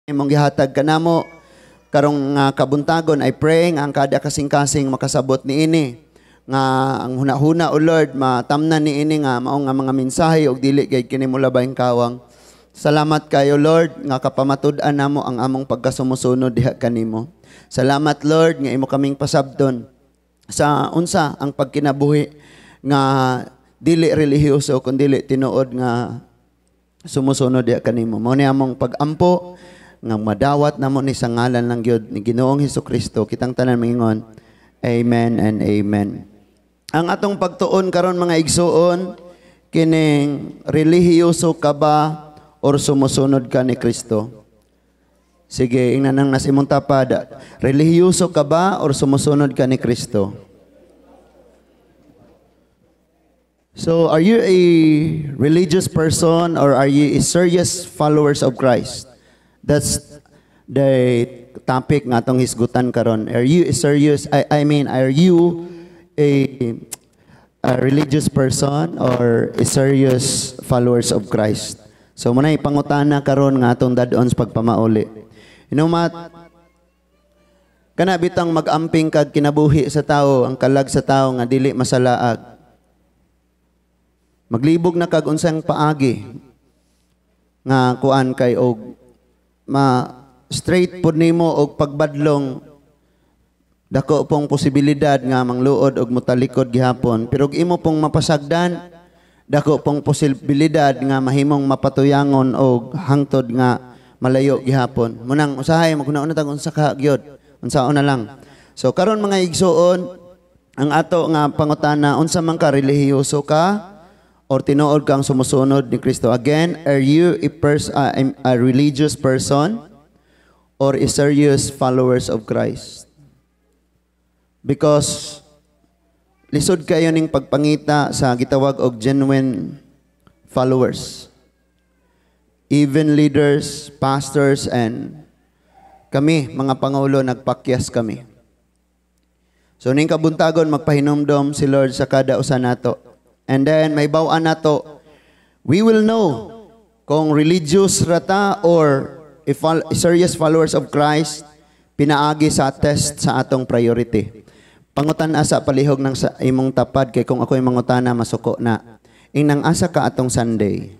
imong gihatag kanamo karong nga kabuntagon. I pray nga ang kada kasing-kasing makasabot niini nga ang hunahuna o Lord matamnan niini nga mao nga mga mensahe og dili gay kini mulabayng kawang. Salamat kayo Lord nga kapamatud-an namo ang among pagkasumusunod diha kanimo. Salamat Lord nga imo kaming pasabton sa unsa ang pagkinabuhi nga dili relihiyoso kundi tinuod nga sumusunod diha kanimo. Mao ni among pagampo nga madawat namo ni sa ngalan ng Dios ni Ginoong Hesukristo. Kitang tanan mingon, amen and amen. Ang atong pagtuon karon mga igsuon kining relihiyoso ka ba or sumusunod ka ni Kristo? Sige, ingnan nang nas imong tapad. Relihiyoso ka ba or sumusunod ka ni Kristo? So, are you a religious person or are you a serious followers of Christ? That's the topic nga atong hisgutan karon. Are you a serious, I mean, are you a religious person or a serious followers of Christ? So, muna ipangutana karon nga atong dadon sa pagpamauli. Inumat, kana bitang mag-amping kag kinabuhi sa tao, ang kalag sa tao nga dili masalaag. Maglibog na kag unsang paagi nga kuan kay og straight pud nimo og pagbadlong dako pong posibilidad nga mangluod og mutalikod gihapon, pero imo pong mapasagdan dako pong posibilidad nga mahimong mapatuyangon og hangtod nga malayo gihapon. Munang usahay maguna-una tag unsa ka gyud. Unsaon na lang. So karon mga igsuon ang ato nga pangutana unsa man ka relihiyoso ka or tinuod kang sumusunod ni Kristo. Again, are you a religious person or a serious followers of Christ? Because lisod kayo ning pagpangita sa gitawag og genuine followers. Even leaders, pastors, and kami, mga pangulo, nagpakyas kami. So, ning kabuntagon, magpahinomdom si Lord sa kada usa nato. And then, may bawaan nato, we will know kung religious rata or serious followers of Christ, pinaagi sa test sa atong priority. Pangutan asa palihog ng sa imong tapad, kay kung ako'y mangutana, masuko na. Inang asa ka atong Sunday.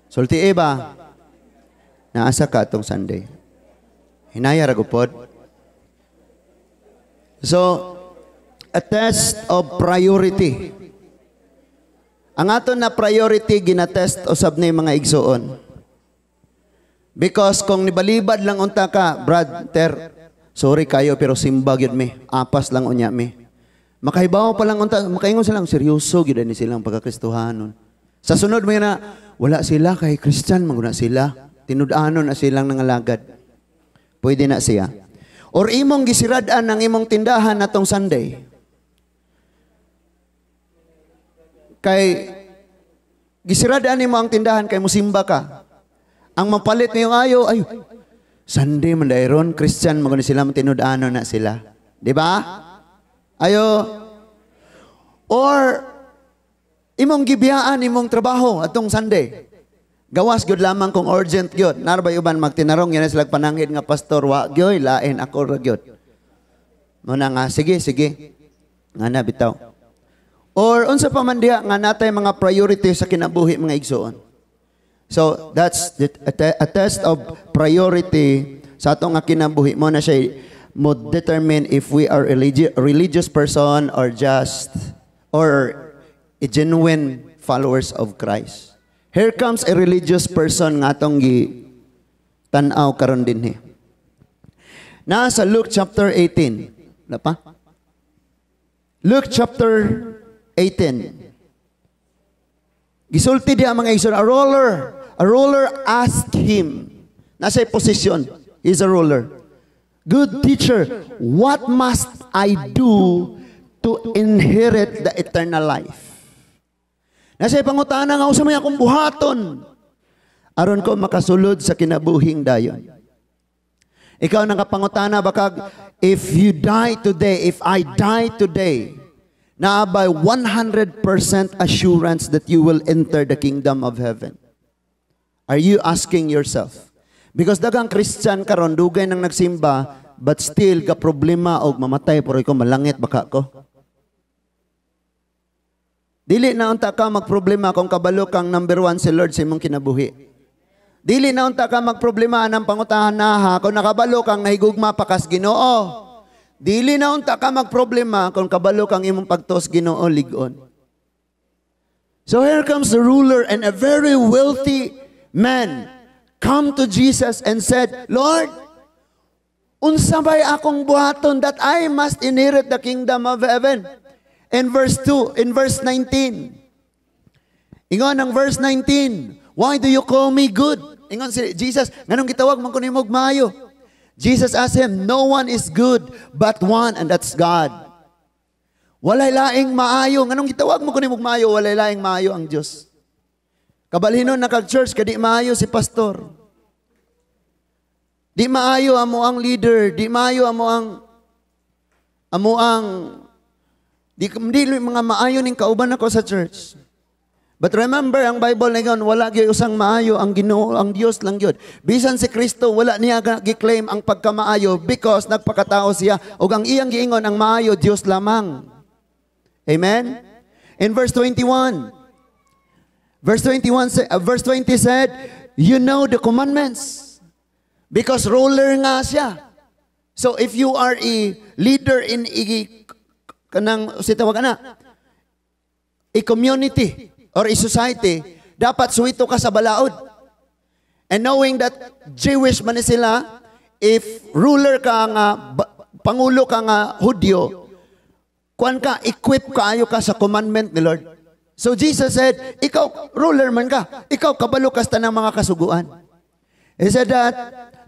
Sulti ba? Naasa ka atong Sunday. Hinaya ragupod. So, a test of priority. Ang aton na priority ginatest usab ni mga igsuon. Because kung nibalibad lang unta ka, brother, sorry kayo pero simba gyud mi. Apas lang unya mi. Makahibaw pa lang unta, makaingon silang seryoso gyud ni silang pagkakristohanon. Sa sunod mo na wala sila kay Christian, maguna sila. Tinud-anon na silang nangalagad. Pwede na siya. Or imong gisirad-an ng imong tindahan natong Sunday. Kay gisirad-an nimo ang tindahan kay musimba ka. Ang mapalit niyo ayo, ay Sunday man dayron, Christian maguna sila tinud-anon na sila. Di ba? Ayo. Or imong gibiyaan imong trabaho atong Sunday. Gawas gyud lamang kung urgent gyud. Narbay uban magtinarong yan sila pananghid nga pastor wa gyoy lain ako ra gyud. Muna nga sige. Nga na bitaw. Or unsa pa man diha nga natay mga priority sa kinabuhi mga igsuon. So that's a test of priority sa atong nga kinabuhi mo na siya mo determine if we are a religious person or a genuine followers of Christ. Here comes a religious person nga atong tan-aw karon dinhi. Nasa Luke chapter 18. Wala pa? Luke chapter 18. Gisulti diha mga igsoon, a ruler asked him. Nasa posisyon, he's a ruler. Good teacher, what must I do to inherit the eternal life? Nasa pangutana nga usa may akong buhaton aron ko makasulod sa kinabuhing dayon. Ikaw nakapangutana baka if I die today, na by 100% assurance that you will enter the kingdom of heaven. Are you asking yourself? Because dagang Christian karon dugay nang nagsimba, but still ka problema og mamatay pero ikaw malangit baka ko. Dili na unta ka magproblema kung kabalo kang number 1 si Lord sa imong kinabuhi. Dili na unta ka magproblema ng pangutahan na kung nakabalo kang nahigugma pa kas Ginoo. Dili na unta ka magproblema kung kabalo kang imong pagtos Ginoo ligon. So here comes the ruler and a very wealthy man come to Jesus and said, Lord, unsa bay akong buhaton that I must inherit the kingdom of heaven? In verse 19. Ingon ang verse 19, why do you call me good? Ingon si Jesus, nganong gitawag man ko nimog maayo? Jesus asked him, no one is good but one, and that's God. Walay laing maayo. Nganong gitawag mo ko nimog maayo? Walay laing maayo ang Diyos. Kabalhinon na kag-church, kadi maayo si pastor. Di maayo amo ang leader, di maayo amo ang di mga maayo ning kauban ako sa church. But remember, ang Bible na yun, wala gyud usang maayo ang Ginoo, ang Dios lang gyud. Bisan si Kristo wala niya gi-claim ang pagkamaayo because nagpakatao siya ug ang iyang giingon ang maayo Dios lamang. Amen. In verse 21. Verse 20 said, you know the commandments. Because ruler nga siya. So if you are a leader in a community or a society, dapat suwito ka sa balaod. And knowing that Jewish man sila, if ruler ka nga, pangulo ka nga Hudyo, kuan ka, equip kaayo ka sa commandment ni Lord. So Jesus said, ikaw, ruler man ka. Ikaw, kabalo kas tanang mga kasuguan. He said that,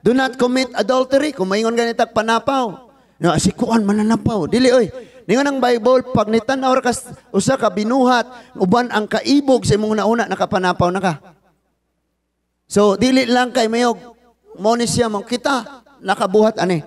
do not commit adultery. Kung maingon ganitag panapaw. No, asikuan mananapaw. Dili, oy. Ningon ang Bible, pag nitanaw kas usa ka binuhat, uban ang kaibog sa imong nauna, nakapanapaw na ka. So, dili lang kay mayog, monis siya mong kita, nakabuhat ani.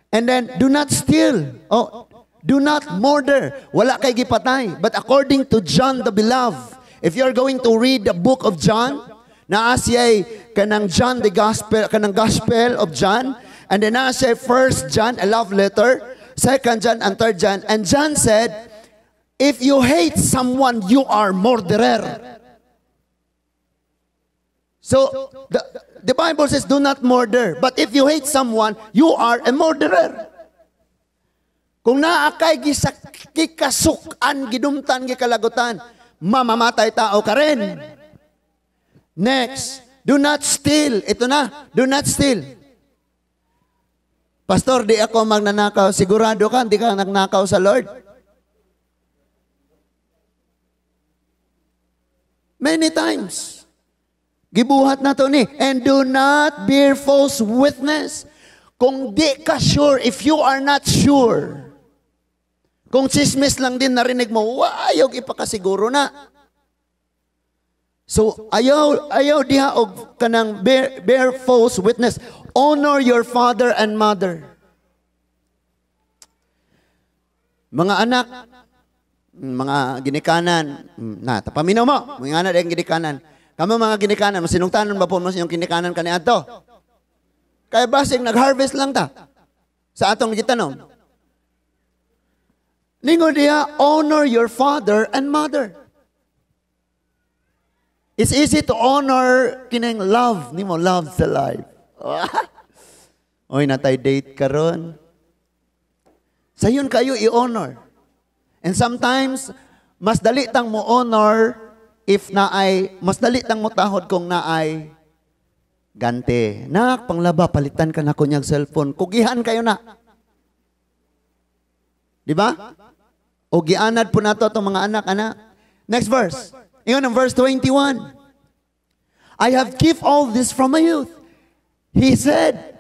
And then, do not steal. Oh, do not murder. Wala kay gipatay. But according to John the Beloved, if you're going to read the book of John, naasiyay kanang John the Gospel, kanang Gospel of John, and then naasiyay 1 John, a love letter, 2 John and 3 John, and John said, if you hate someone, you are murderer. So, the Bible says, do not murder. But if you hate someone, you are a murderer. Kung naakay gikasukan, gidumtan, gikalagutan, mamamatay tao ka rin. Next, do not steal. Ito na, do not steal. Pastor, di ako magnanakaw. Sigurado ka, hindi ka nagnakaw sa Lord? Many times. Gibuhat na to ni. And do not bear false witness. Kung di ka sure, if you are not sure, kung chismis lang din narinig mo, ayaw ipakasiguro na. So, ayaw diha og kanang bear false witness. Honor your father and mother. Mga anak, mga ginikanan, tapaminaw mo, mga anak ang ginikanan. Kamo mga ginikanan, masinungtanon ba po mo yung ginikanan kaniadto? Kaya basig nag-harvest lang ta sa atong gitanom. Ningon diha, honor your father and mother. It's easy to honor kinang love, nimo love sa life. Oy, natay date karon. Sayon kayo i-honor. And sometimes mas dali tang mo honor if naay, mas dali tang mo tahod kung naay gante. Nak, panglaba palitan ka na kunyag cellphone. Kugihan kayo na. Di ba? O gianad po nato itong mga anak. Next verse. Ingon ang verse 21. I have kept all this from my youth. He said,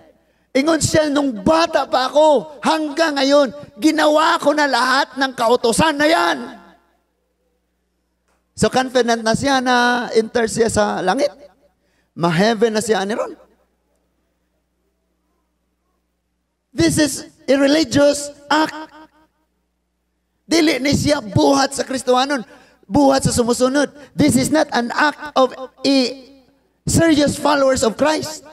ingon siya, nung bata pa ako, hanggang ngayon, ginawa ko na lahat ng kautosan na yan. So confident na siya na enter siya sa langit. Ma-heaven na siya ni ron. This is a religious act. Dili ni siya buhat sa Kristohanon, buhat sa sumusunod. This is not an act of a serious followers of Christ.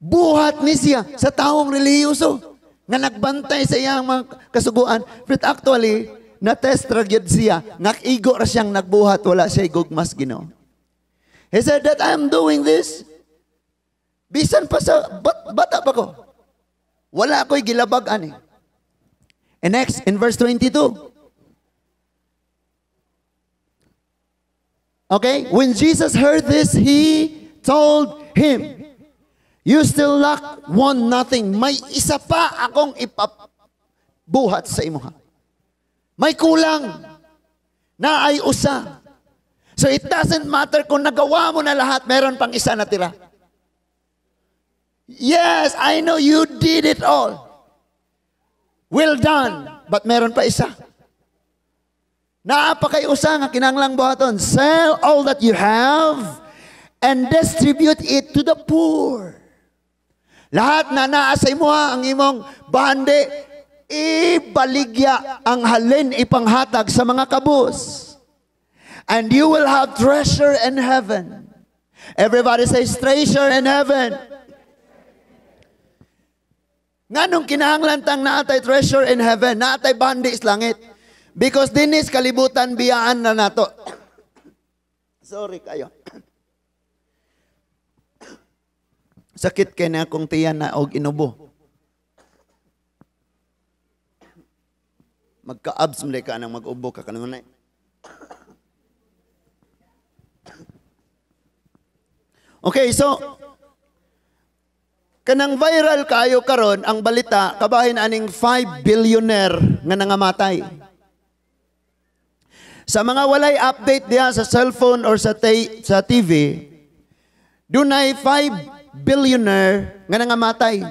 Buhat ni siya sa taong reliyoso nga nagbantay sa iyang mga kasuguan. But actually, na-test ra gyud siya, nakigo ra siyang nagbuhat, wala siya gugmas Ginoo. He said that I'm doing this. Bisan pa sa bata pa ko. Wala ako'y gilabag ani. And next, in verse 22. Okay? When Jesus heard this, he told him, you still lack one nothing. May isa pa akong ipabuhat sa imuha. May kulang na ay usa. So it doesn't matter kung nagawa mo na lahat, meron pang isa na tira. Yes, I know you did it all. Well done. But meron pa isa. Naapakay usa nga kinanglang buhaton. Sell all that you have and distribute it to the poor. Lahat na naa sa imuha ang imong bahande, ibaligya ang halin ipanghatag sa mga kabus. And you will have treasure in heaven. Everybody says treasure in heaven. Nganong kinahanglan tang naatay treasure in heaven, naatay bahande is langit. Because dinis kalibutan biyaan na nato. Sorry kayo. Sakit kay na akong tiyan na og inubo. Magka-abs mo ka nang mag-ubo ka kanunay. Okay, so kanang viral kayo karon ang balita kabahin aning 5 billionaire nga nangamatay. Sa mga walay update diha sa cellphone or sa TV, dunay 5 billionaire nga nangamatay.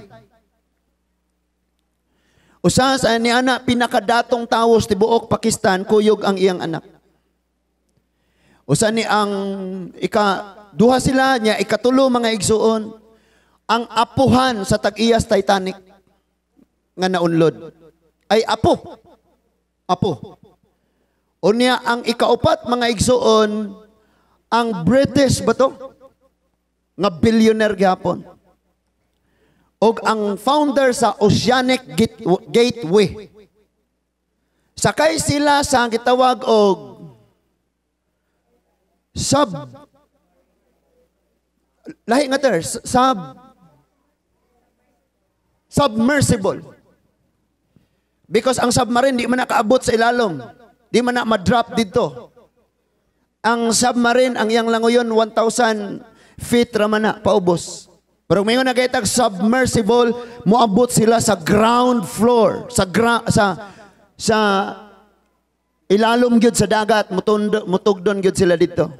Usa sa ni ana pinakadatong tawos tibuok Pakistan kuyog ang iyang anak. Usa ni ang duha sila nya ikatulo mga igsuon ang apuhan sa tag-iyas Titanic nga naunlod. Ay apo. Unya ang ikaupat mga igsuon ang British ba to? Nga billionaire gyapon. Og ang founder sa Oceanic Gateway. Sakay sila sa gitawag og lahi nga ter submersible. Because ang submarine di man nakaabot sa ilalom. Di man na ma-drop dito. Ang submarine, ang iyang langoyon, 1,000 feet raman na, paubos. Pero ngayon nagkaitag submersible, muabot sila sa ground floor, sa ilalom gyud sa dagat, mutugdon gyud sila dito.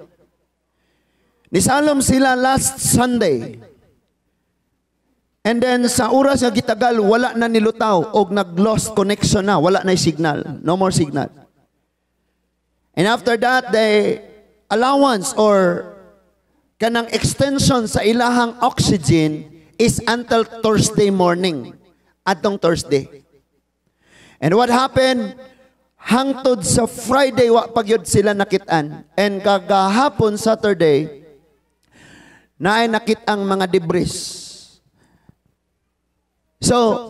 Nisalom sila last Sunday. And then sa oras nga gitagal, wala na nilutaw og nag-lost connection na, wala na signal, no more signal. And after that, the allowance or kanang extension sa ilahang oxygen is until Thursday morning. Atong Thursday. And what happened? Hangtod sa Friday, wa pagyod sila nakitaan. And kagahapon, Saturday, naay nakitang mga debris. So,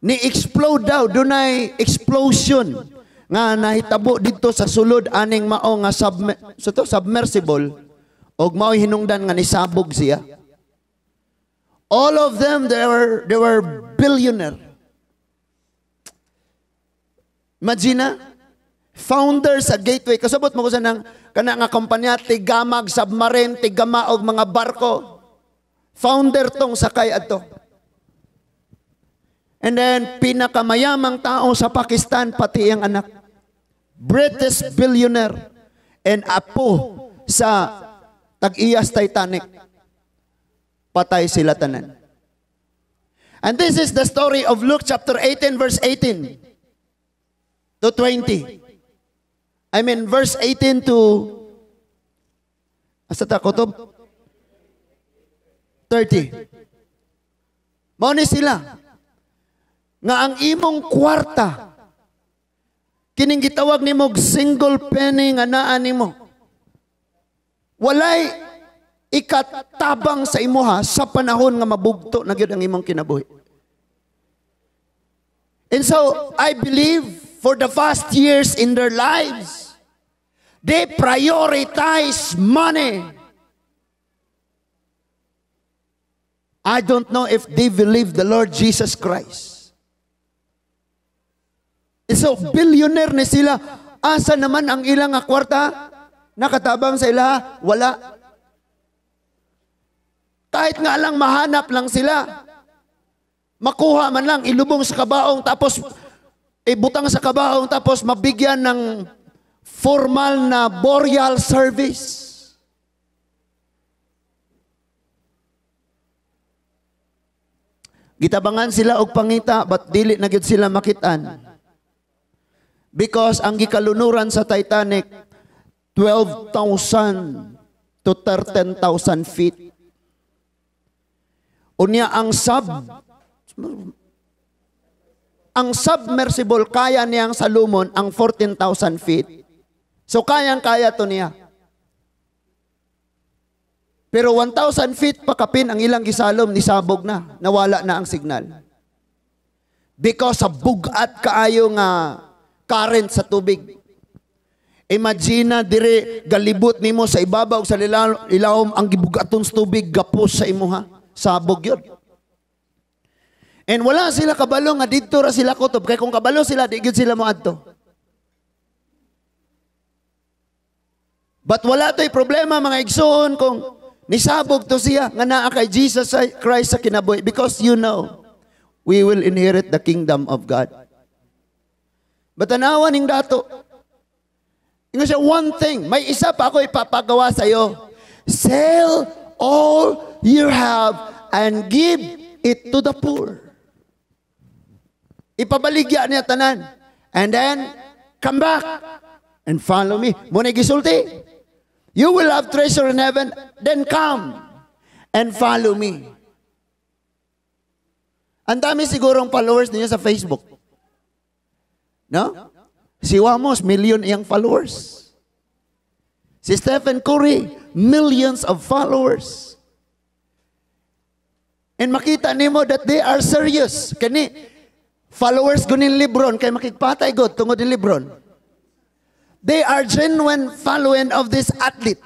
ni-explode daw, dunay explosion nga nahitabo dito sa sulod aning mao nga submersible og mao hinungdan nga nisabog siya. All of them they were billionaire. Imagine founder sa Gateway kasabot mo ko sa nang kana nga kompanya tigamag submarine tigama og mga barko. Founder tong sakay adto. And then, pinakamayamang tao sa Pakistan, pati ang anak. British billionaire and apo sa tag-iyas Titanic. Patay sila tanan. And this is the story of Luke chapter 18, verse 18 to 20. I mean, verse 18 to asa ta kutob? 30. Mao ni sila nga ang imong kwarta kining gitawag nimo single penny nga naa nimo walay ikatabang sa imuha sa panahon nga mabugto na gyud ang imong kinabuhi. And so, I believe for the past years in their lives, they prioritize money. I don't know if they believe the Lord Jesus Christ. And so, billionaire na sila. Asa naman ang ilang nga kwarta? Nakatabang sa ila? Wala. Kahit nga lang mahanap lang sila. Makuha man lang, ilubong sa kabaong, tapos ibutang sa kabaong, tapos mabigyan ng formal na burial service. Gitabangan sila og pangita, but dili na gyud sila makitaan. Because ang gikalunuran sa Titanic, 12,000 to 13,000 feet. Unya ang submersible kaya niyang salumon ang 14,000 feet. So kayang-kaya to niya. Pero 1,000 feet pakapin ang ilang gisalom, nisabog na. Nawala na ang signal. Because sa bugat kaayo nga current sa tubig. Imagine dire galibot nimo sa ibabaw sa ilawom ang gibugaton sa tubig gapos sa imuha. Sabog yun. And wala sila kabalo nga dito ra sila kutob. Kaya kung kabalo sila, di gyud sila moadto. But wala to'y problema mga igsoon kung nisabog to siya nga naa kay Jesus Christ sa kinabuhi. Because you know, we will inherit the kingdom of God. But tanawan ning dato. Ingon siya, one thing, may isa pa ako ipapagawa sa iyo. Sell all you have and give it to the poor. Ipabaligya niya tanan. And then, come back and follow me. Muna gisulti. You will have treasure in heaven, then come and follow me. Ang dami sigurong followers niya sa Facebook. No? Si Wamos, million iyang followers. Si Stephen Curry, millions of followers. And makita nimo that they are serious. Kani, followers gunin Lebron, kay makikpatay god tungod ni Lebron. They are genuine following of this athlete.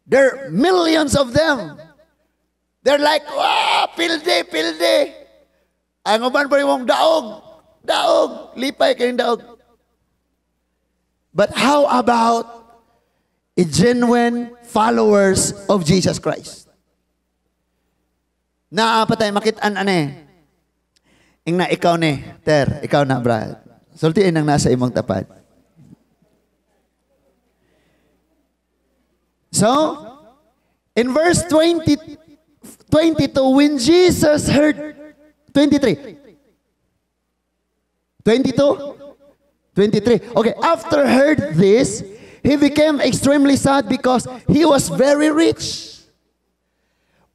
There are millions of them. They're like, wow, pilde, pilde. Ang uban pa yung daog, daog, lipay kayong daog. But how about a genuine followers of Jesus Christ? Naapatay, makitaan ane. Ing na ikaw ni, Ter, ikaw na, Brad. Sultiin ang nasa imong tapat. So, in verse 22, when Jesus heard, 23. 23. Okay, after heard this, he became extremely sad because he was very rich.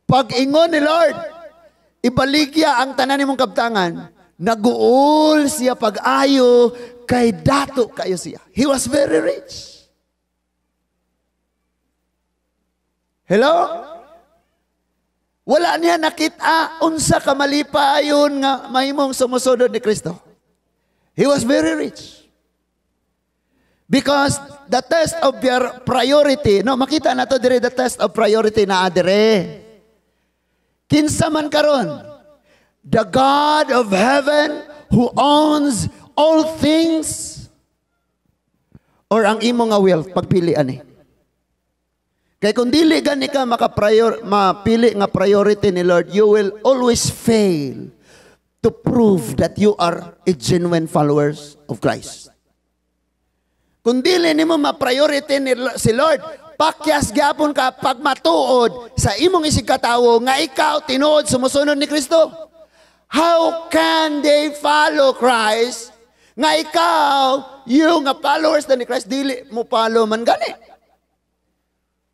Pag-ingon ni Lord, ibaligya ang tanan nimong kabtangan, naguol siya pag-ayo kay dato kayo siya. He was very rich. Hello? Wala niya nakita unsa ka malipayon nga mahimong sumusunod ni Kristo. He was very rich. Because the test of your priority, no, makita na to dire the test of priority na adire. Kinsa man karon, the God of heaven who owns all things, or ang imo nga wealth, pagpili ani. Kaya kung dili gani ka mapili nga priority ni Lord, you will always fail to prove that you are a genuine followers of Christ. Kung dili nimo ma-priority ni si Lord, pakyas gyapon ka pag matuod sa imong isig katawo nga ikaw tinuod sumusunod ni Kristo. How can they follow Christ nga ikaw, yung nga followers na ni Christ, dili mo follow man gani.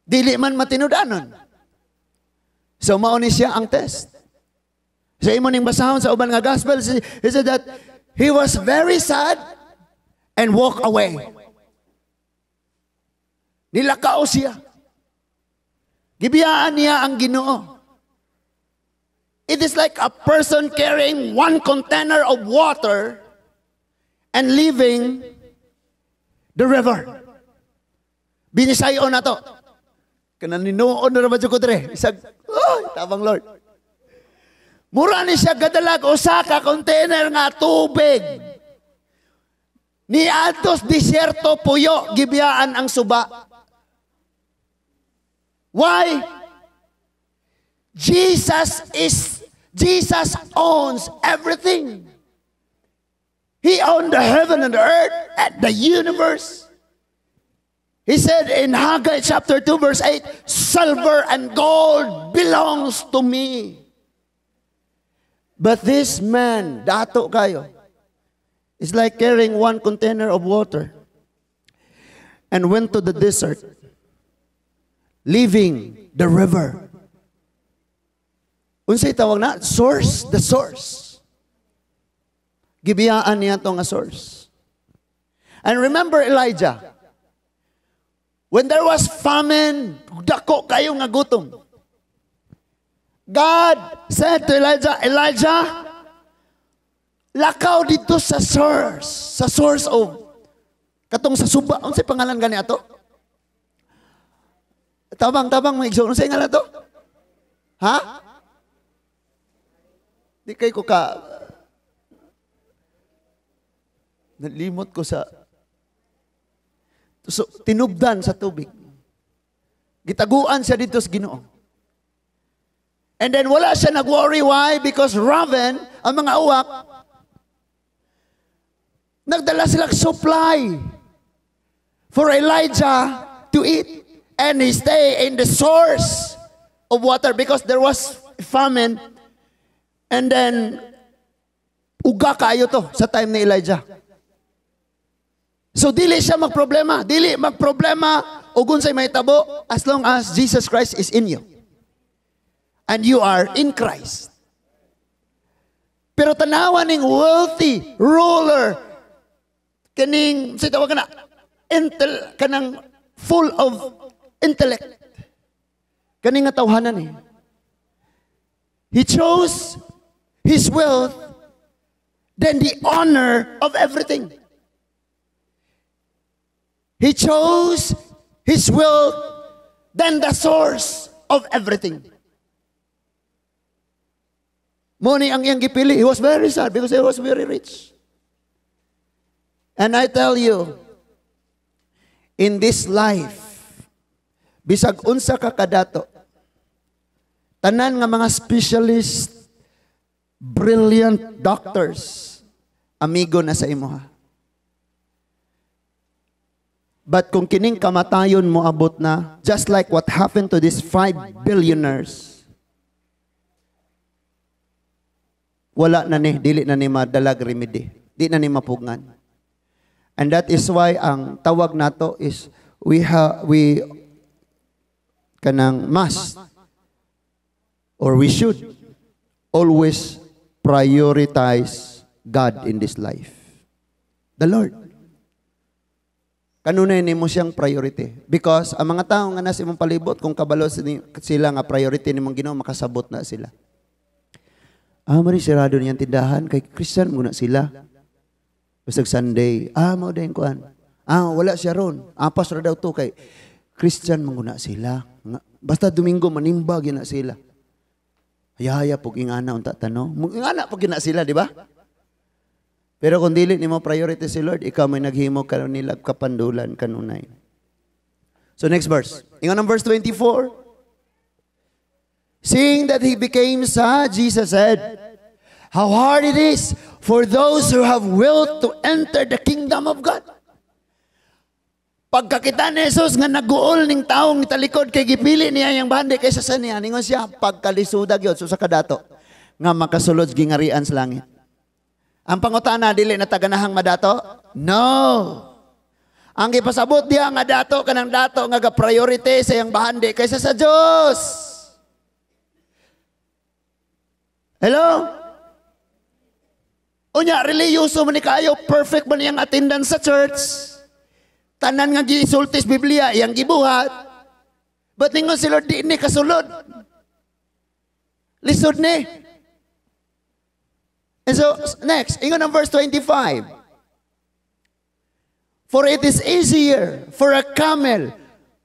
Dili man matinudanon. So mao ni siya ang test. Sa imo ning basahon sa uban nga gospel, he said that he was very sad and walked away. Nilakaw siya. Gibiyaan niya ang Ginoo. It is like a person carrying one container of water and leaving the river. Binisayo na to. Kananinuon na naman ko dre. Isag, tabang Lord. Mura ni siya gadalag usa ka container nga tubig. Ni atos disyerto puyo gibiyaan ang suba. Why? Jesus owns everything. He owned the heaven and the earth and the universe. He said in Haggai chapter 2 verse 8, silver and gold belongs to me. But this man, dato kayo, is like carrying one container of water and went to the desert, leaving the river. Unsay tawag na? Source, the source. Gibiyaan niya itong source. And remember Elijah, when there was famine, dako kayo nga gutom. God said to Elijah, Elijah, lakaw dito sa source of, katong sa suba, unsay pangalan gani ato? Tabang, may igsoon, unsay ngalan to? Ha? Di kay ko ka, nalimot ko sa, so, tinubdan sa tubig. Gitaguan siya dito sa Ginoo. And then wala siya nag-worry. Why? Because Raven, ang mga uwak, nagdala silang supply for Elijah to eat. And he stay in the source of water because there was famine. And then, uga kayo to sa time ni Elijah. So, dili siya magproblema. Dili magproblema o gunsay may tabo as long as Jesus Christ is in you. And you are in Christ. Pero tanawan ng wealthy ruler, kaning, sa tawag ka na, kanang full of intellect. Kaning nga tawhanan eh. He chose his wealth, then the honor of everything. He chose his wealth, then the source of everything. Muni ang iyang gipili. He was very sad because he was very rich. And I tell you, in this life, bisag unsa ka kadato, tanan nga mga specialist, brilliant doctors, amigo na sa imuha. But kung kining kamatayon mo abot na, just like what happened to these 5 billionaires, wala na ni, dili na ni madalag remedy. Di na ni mapugngan. And that is why ang tawag nato is we kanang must or we should always prioritize God in this life. The Lord. Kanunay ni mo siyang priority. Because ang mga tao nga nasa imong palibot, kung kabalo sila nga priority ni mong Ginoo, makasabot na sila. Mari sirado niyang tindahan, kay Christian muna sila. Basag Sunday, mao din kuan. Wala siya ron. Apas ra daw to kay Christian muna sila. Basta Domingo manimba gina sila. Hayaya pug ingana unta tanong. Ingana pug gina sila, di ba? Pero kung dili nimo priority si Lord, ikaw may naghimo karon nila kapandulan kanunay. So next verse. Ingon ang verse 24. Seeing that he became sad, Jesus said, how hard it is for those who have will to enter the kingdom of God. Pagkakita ni Jesus nga naguol ning taong talikod kay gipili niya yang bandi kaysa sa niya, ningon siya pagkalisudag yun so sa kadato nga makasulod gingarian sa langit. Ang pangutana dili na taganahang madato? No. Ang gipasabot diha nga dato kanang dato nga ga-priority sa yang bahandi kaysa sa Dios. Hello? Unya, reliyoso man ni kayo, perfect man yung attendance sa church. Tanan nga gisultis Biblia, yang gibuhat. But ningon si Lord, di ni kasulod. Lisod ni. And so, next, ingon ang verse 25. For it is easier for a camel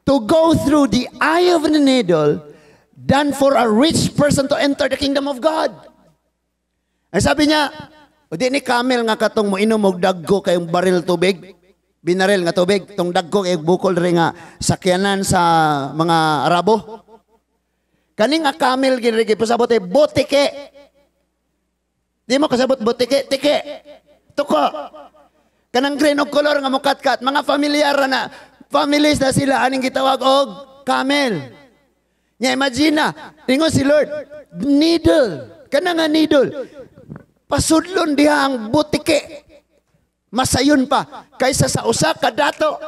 to go through the eye of the needle than for a rich person to enter the kingdom of God. Ay sabi niya, o di ni camel nga katong mo inom og dagko kayong baril tubig, binaril nga tubig, tong dagko kay bukol rin nga sakyanan sa mga Arabo. Kani nga camel ginrigi pasabot ay botike. Di mo kasabot botike, tike, tuko. Kanang green og color nga mukatkat, mga familiar na, families na sila, aning gitawag og camel. Nya imagine na, ingon si Lord, needle, kanang nga needle, pasudlon diha ang botike, masayon pa, kaysa sa usa ka dato.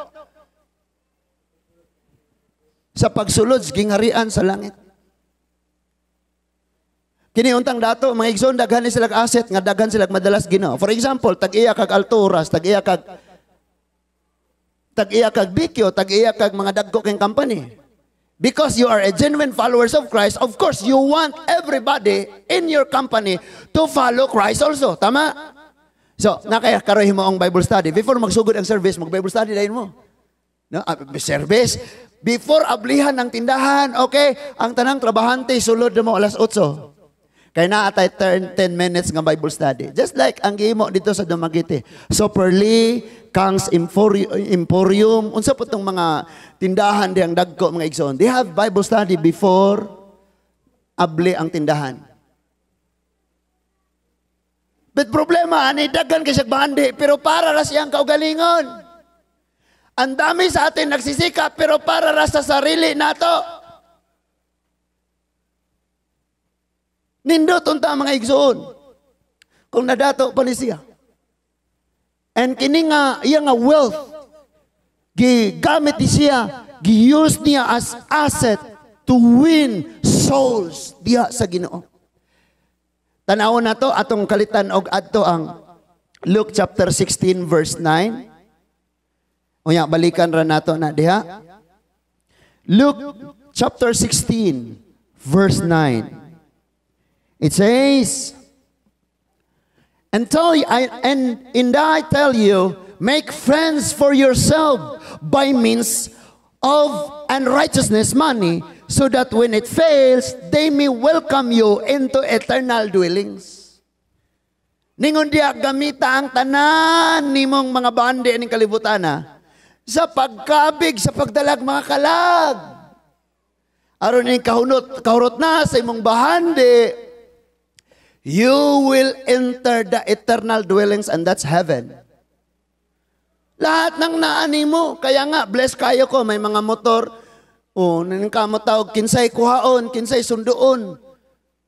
Sa pagsulod, gingarian sa langit. Kini untang dato, mga igsoon, daghan ni sila asset, nga daghan sila madalas Ginoo. For example, tag-iya kag alturas, tag-iya kag bikyo, tag-iya kag mga dagko kang company. Because you are a genuine followers of Christ, of course, you want everybody in your company to follow Christ also. Tama? So, nakakaroy mo ang Bible study. Before magsugod ang service, mag-Bible study dahil mo. No? Service. Before ablihan ng tindahan, okay, ang tanang trabahante, sulod mo alas 8. Kaya naatay 10 minutes nga Bible study. Just like ang gihimo dito sa Dumaguete. Superly, Kang's Emporium, unsa po itong mga tindahan diyang dagko mga igsoon. They have Bible study before abli ang tindahan. But problema, ani daghan kay siya bandi, pero para ra siyang kaugalingon. Ang dami sa atin nagsisikap, pero para ra sa sarili nato. Nindot unta mga igsoon. Kung nadato pa ni siya. And kini nga, iya nga wealth, gigamit ni siya, gi-use niya as asset to win souls diha sa Ginoo. Tanawon na to, atong kalitan og adto ang Luke chapter 16 verse 9. Unya, balikan ra nato na diha. Luke chapter 16 verse 9. It says, and I tell you, make friends for yourself by means of unrighteousness money, so that when it fails, they may welcome you into eternal dwellings. Ningon diya gamita ang tanan nimong mga bandi ning kalibutan sa pagkabig, sa pagdalag mga kalag. Aron ning kahurot na sa imong bahandi, you will enter the eternal dwellings, and that's heaven. Lahat ng naani mo, kaya nga, bless kayo ko, may mga motor, naningkamot tawag, kinsay kuhaon, kinsay sundoon.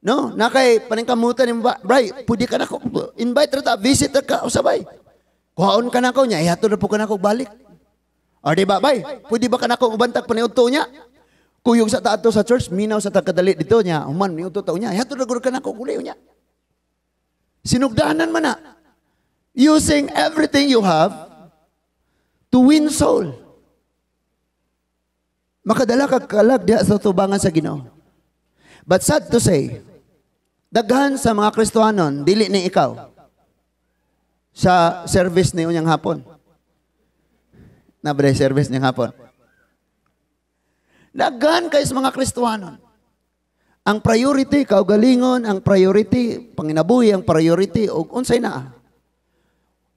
No? Nakay, paningkamutan yung bray, pwede ka na ko, invite rata, visit ka, usabay. Kuhaon ka na ko niya, ihato na po ka na ko balik. O diba, bay, pwede ba ka na ko ubantag paniudto niya? Kuyog sa taato sa church, minaw sa tagkadali dito niya, uman, niudto tao niya, ihato na ka na ko, kuliw niya. Sinugdanan man na. Using everything you have to win soul. Makadala ka kalag diha sa tubangan sa Ginoo. But sad to say, daghan sa mga Kristohanon, dili ni ikaw sa service ni unyang hapon. Nabre service niyang hapon. Daghan kayo sa mga Kristohanon. Ang priority, kaugalingon, ang priority, panginabuhi, ang priority, o unsay na.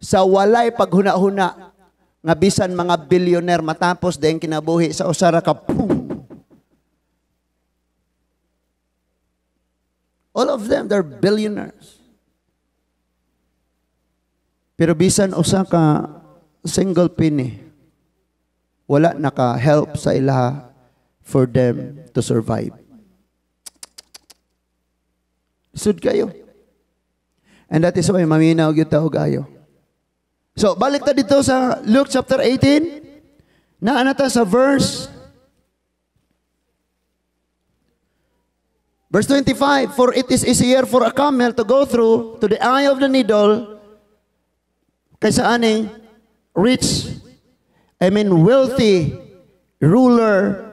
Sa walay paghuna-huna, nga bisan mga billionaire matapos dahil kinabuhi sa usara ka, boom. All of them, they're billionaires. Pero bisan usa ka single penny, wala naka-help sa ilaha for them to survive. Sud kayo. And that is why maminaw gyud ta og ayo. So, balik ta dito sa Luke chapter 18. Naa ta sa verse 25. For it is easier for a camel to go through to the eye of the needle kaysa aning wealthy ruler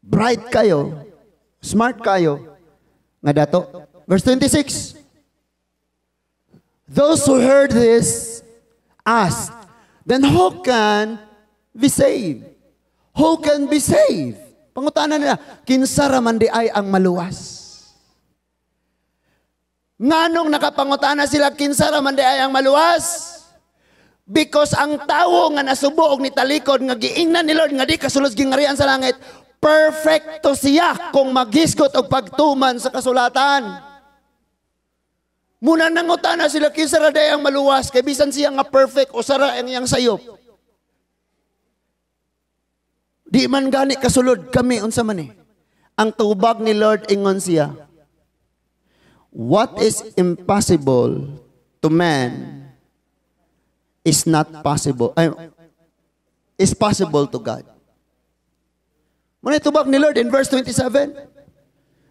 bright kayo, smart kayo, nga dato. Verse 26. Those who heard this asked, then who can be saved? Who can be saved? Pangutanan nila, kinsa raman di ay ang maluwas? Nganong nakapangutana sila, kinsa raman di ay ang maluwas? Because ang tawo nga nasubuog ni talikod, nga giingnan ni Lord, nga di kasulod gingarian sa langit, perfecto siya kung maghisgot o pagtuman sa kasulatan. Muna nangutana sila, kinsa ra di ay ang maluwas, kay bisan siya nga perfect o sara ang iyang sayop. Di man gani kasulod kami unsa man eh. Ang tubag ni Lord ingon siya, what is impossible to man is not possible. Is possible to God. Muna tubag ni Lord in verse 27.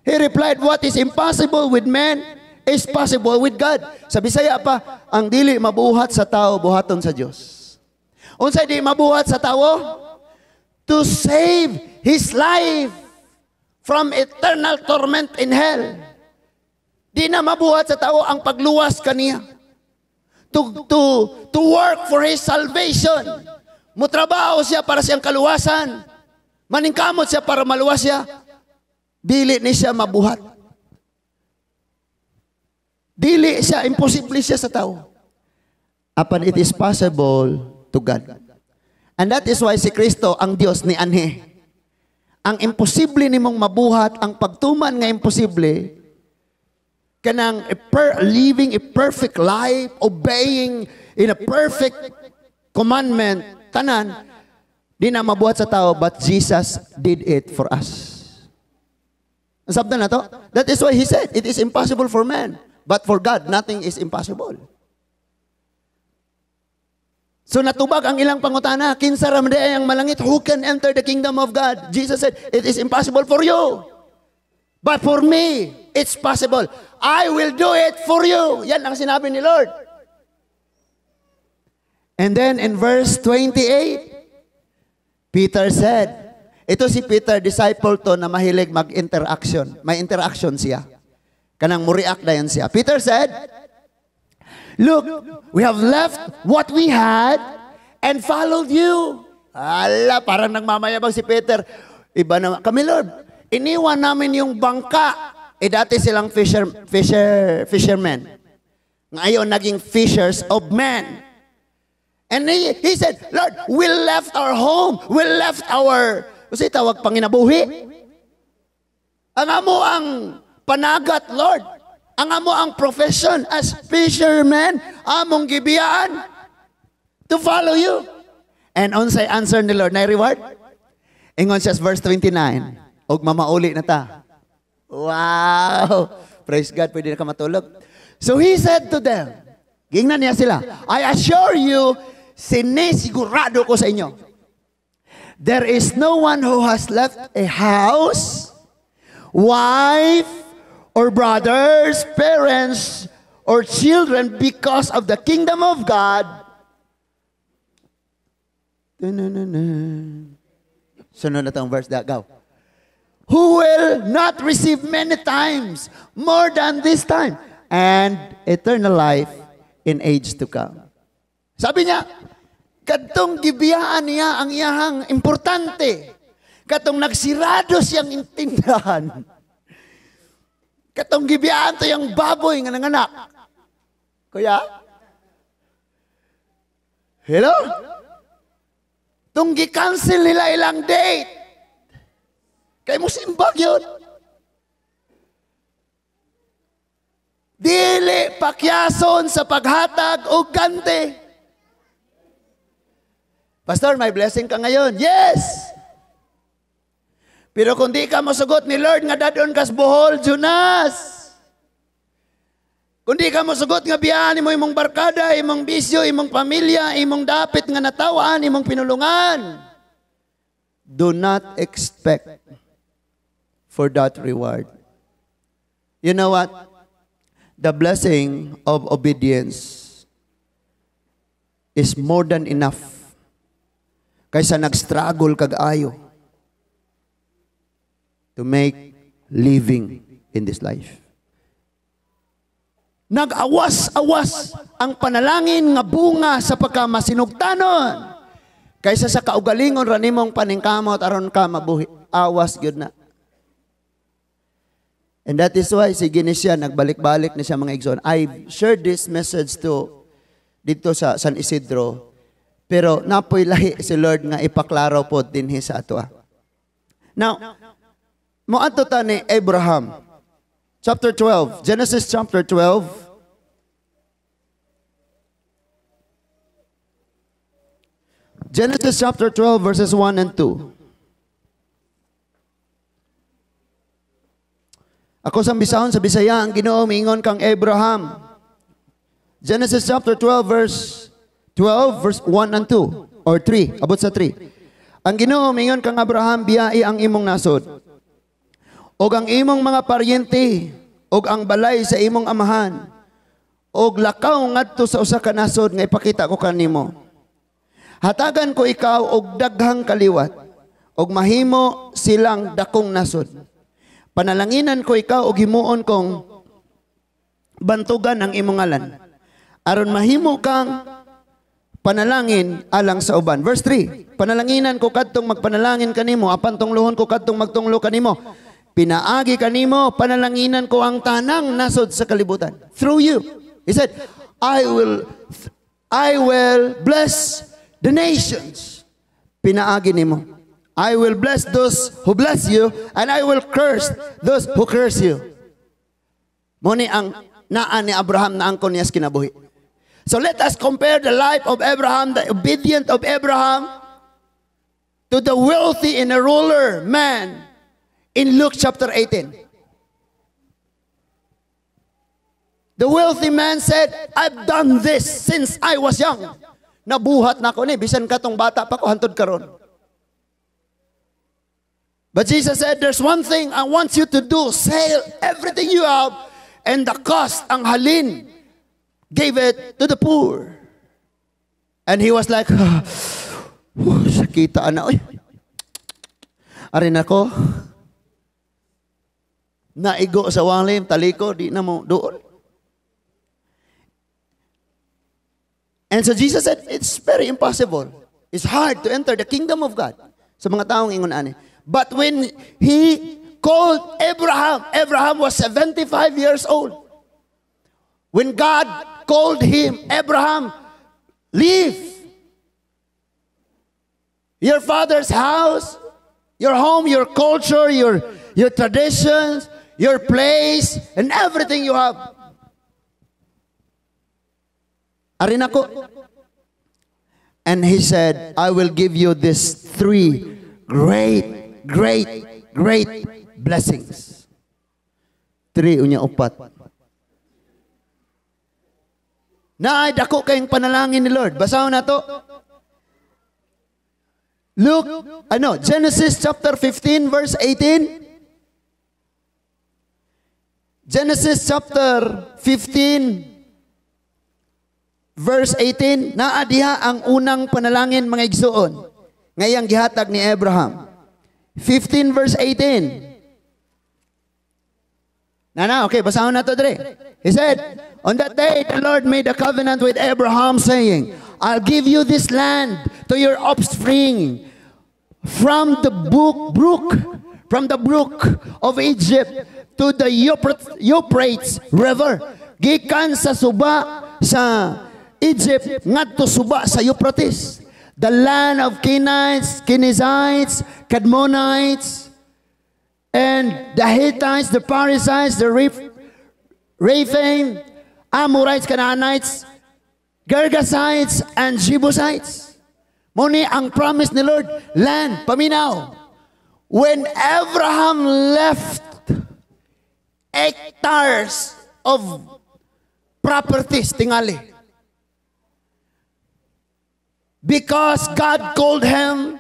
He replied, what is impossible with man is possible with God. Sa Bisaya pa, ang dili mabuhat sa tao, buhaton sa Dios. Unsay di mabuhat sa tao? To save his life from eternal torment in hell. Di na mabuhat sa tao ang pagluwas kaniya. To work for his salvation. Mutrabaho siya para siyang kaluwasan. Maningkamot siya para maluwas siya. Dili ni siya mabuhat. Dili siya, imposible siya sa tao. Apan it is possible to God. And that is why si Kristo ang Dios ni anhe. Ang imposible nimong mabuhat, ang pagtuman nga imposible, kanang living a perfect life, obeying in a perfect commandment, tanan, di na mabuhat sa tao, but Jesus did it for us. Ang sabda na to? That is why He said, it is impossible for man, but for God, nothing is impossible. So natubag ang ilang pangutana, kinsa ra man di ay ang malangit, who can enter the kingdom of God? Jesus said, it is impossible for you. But for me, it's possible. I will do it for you. Yan ang sinabi ni Lord. And then in verse 28, Peter said, ito si Peter, disciple to na mahilig mag-interaction. May interaction siya. Kanang mo-react na yan siya. Peter said, look, we have left what we had and followed you. Ala, parang nagmamayabang si Peter. Iba naman. Kami, Lord, iniwan namin yung bangka. Dati silang fishermen. Ngayon, naging fishers of men. And he said, Lord, we left our home. We left our, kasi tawag panginabuhi. Ang amo ang panagat, Lord. Ang amo ang profession as fishermen, among gibiyaan to follow you. And unsay answer ni Lord, na reward? Ingon siya sa verse 29. Og mamauli na ta. Wow! Praise God, pwede na ka matulog. So He said to them, gingnan niya sila, I assure you, sinisigurado ko sa inyo, there is no one who has left a house, wife, or brothers, parents, or children because of the kingdom of God. Sunod na itong verse. Go. Who will not receive many times more than this time and eternal life in age to come. Sabi niya, kadtong gibiyaan niya ang iyahang importante. Katong nagsirado siyang intindahan. Katong gibiyaan to yung baboy nga nanganak. Kuya? Hello? Tung gi-cancel nila ilang date. Kay mo simbag yun. Dili pakyason sa paghatag o gante. Pastor, may blessing ka ngayon. Yes! Pero kung di ka masugot ni Lord nga dadon kas Bohol, Jonas. Kung di ka masugot nga biyahan imong imong barkada, imong bisyo, imong pamilya, imong dapit nga natawan, imong pinulungan. Do not expect for that reward. You know what? The blessing of obedience is more than enough kaysa nag-struggle kag-ayo. to make living in this life. Nag-awas-awas ang panalangin nga bunga sa pagkamasinugtanon kaysa sa kaugalingon ranimong paningkamot aron ka mabuhi. Awas gyud na. And that is why sige ni siya nagbalik-balik ni siya mga igsoon. I shared this message to dito sa San Isidro, pero napoy lahi si Lord nga ipaklaro po dinhi sa ato. Now, moadto ta ni Abraham. Chapter 12, Genesis chapter 12. Genesis chapter 12 verses 1 and 2. Ako sa bisahon sa Bisaya ang Ginoo miingon kang Abraham. Genesis chapter 12 verse 1 and 2 or 3, abot sa 3. Ang Ginoo miingon kang Abraham, biyai ang imong nasod og ang imong mga paryente og ang balay sa imong amahan og lakaw ngadto sa usa ka nasod nga ipakita ko kanimo. Hatagan ko ikaw og daghang kaliwat og mahimo silang dakong nasod. Panalanginan ko ikaw og himuon kong bantugan ang imong ngalan aron mahimo kang panalangin alang sa uban. Verse 3, panalanginan ko kadtong magpanalangin kanimo, apan tunglohon ko kadtong magtunglo kanimo. Pinaagi kanimo, panalanginan ko ang tanang nasod sa kalibutan. Through you. He said, I will bless the nations. Pinaagi nimo. I will bless those who bless you, and I will curse those who curse you. Muni ang naa ni Abraham na angkon niya sa kinabuhi. So let us compare the life of Abraham, the obedient of Abraham, to the wealthy and a ruler man in Luke chapter 18. The wealthy man said, I've done this since I was young. Nabuhat na ako ni, bisan katong bata pa ko, hantod karon. But Jesus said, there's one thing I want you to do. Sell everything you have and the cost, ang halin, gave it to the poor. And he was like, sakita na, oy. Arin ako, naigo sa walim, taliko, di na mo doon. And so Jesus said, it's very impossible. It's hard to enter the kingdom of God. Sa mga taong ingon ani. But when he called Abraham, Abraham was 75 years old. When God called him, Abraham, leave your father's house, your home, your culture, your traditions, your place, and everything you have. Arin ako. And he said, I will give you these 3 great blessings. 3 unya 4. Naay dako kayong panalangin ni Lord. Basahon na to. Genesis chapter 15 verse 18. Genesis chapter 15 verse 18, naa diha ang unang panalangin mga igsuon ngayang gihatag ni Abraham. 15 verse 18. Okay, basahon na to dre. He said, on that day the Lord made a covenant with Abraham saying, I'll give you this land to your offspring from the brook of Egypt to the Euphrates River. Gikan sa suba sa Egypt ngadto suba sa Euphrates, the land of Kenites, Kenizzites, Kadmonites, and the Hittites, the Perizzites, the Rephaim, Amorites, Canaanites, Gergesites, and Jebusites. Muni ang promise ni Lord, land, paminaw. When Abraham left hectares of properties, tingali, because God called him,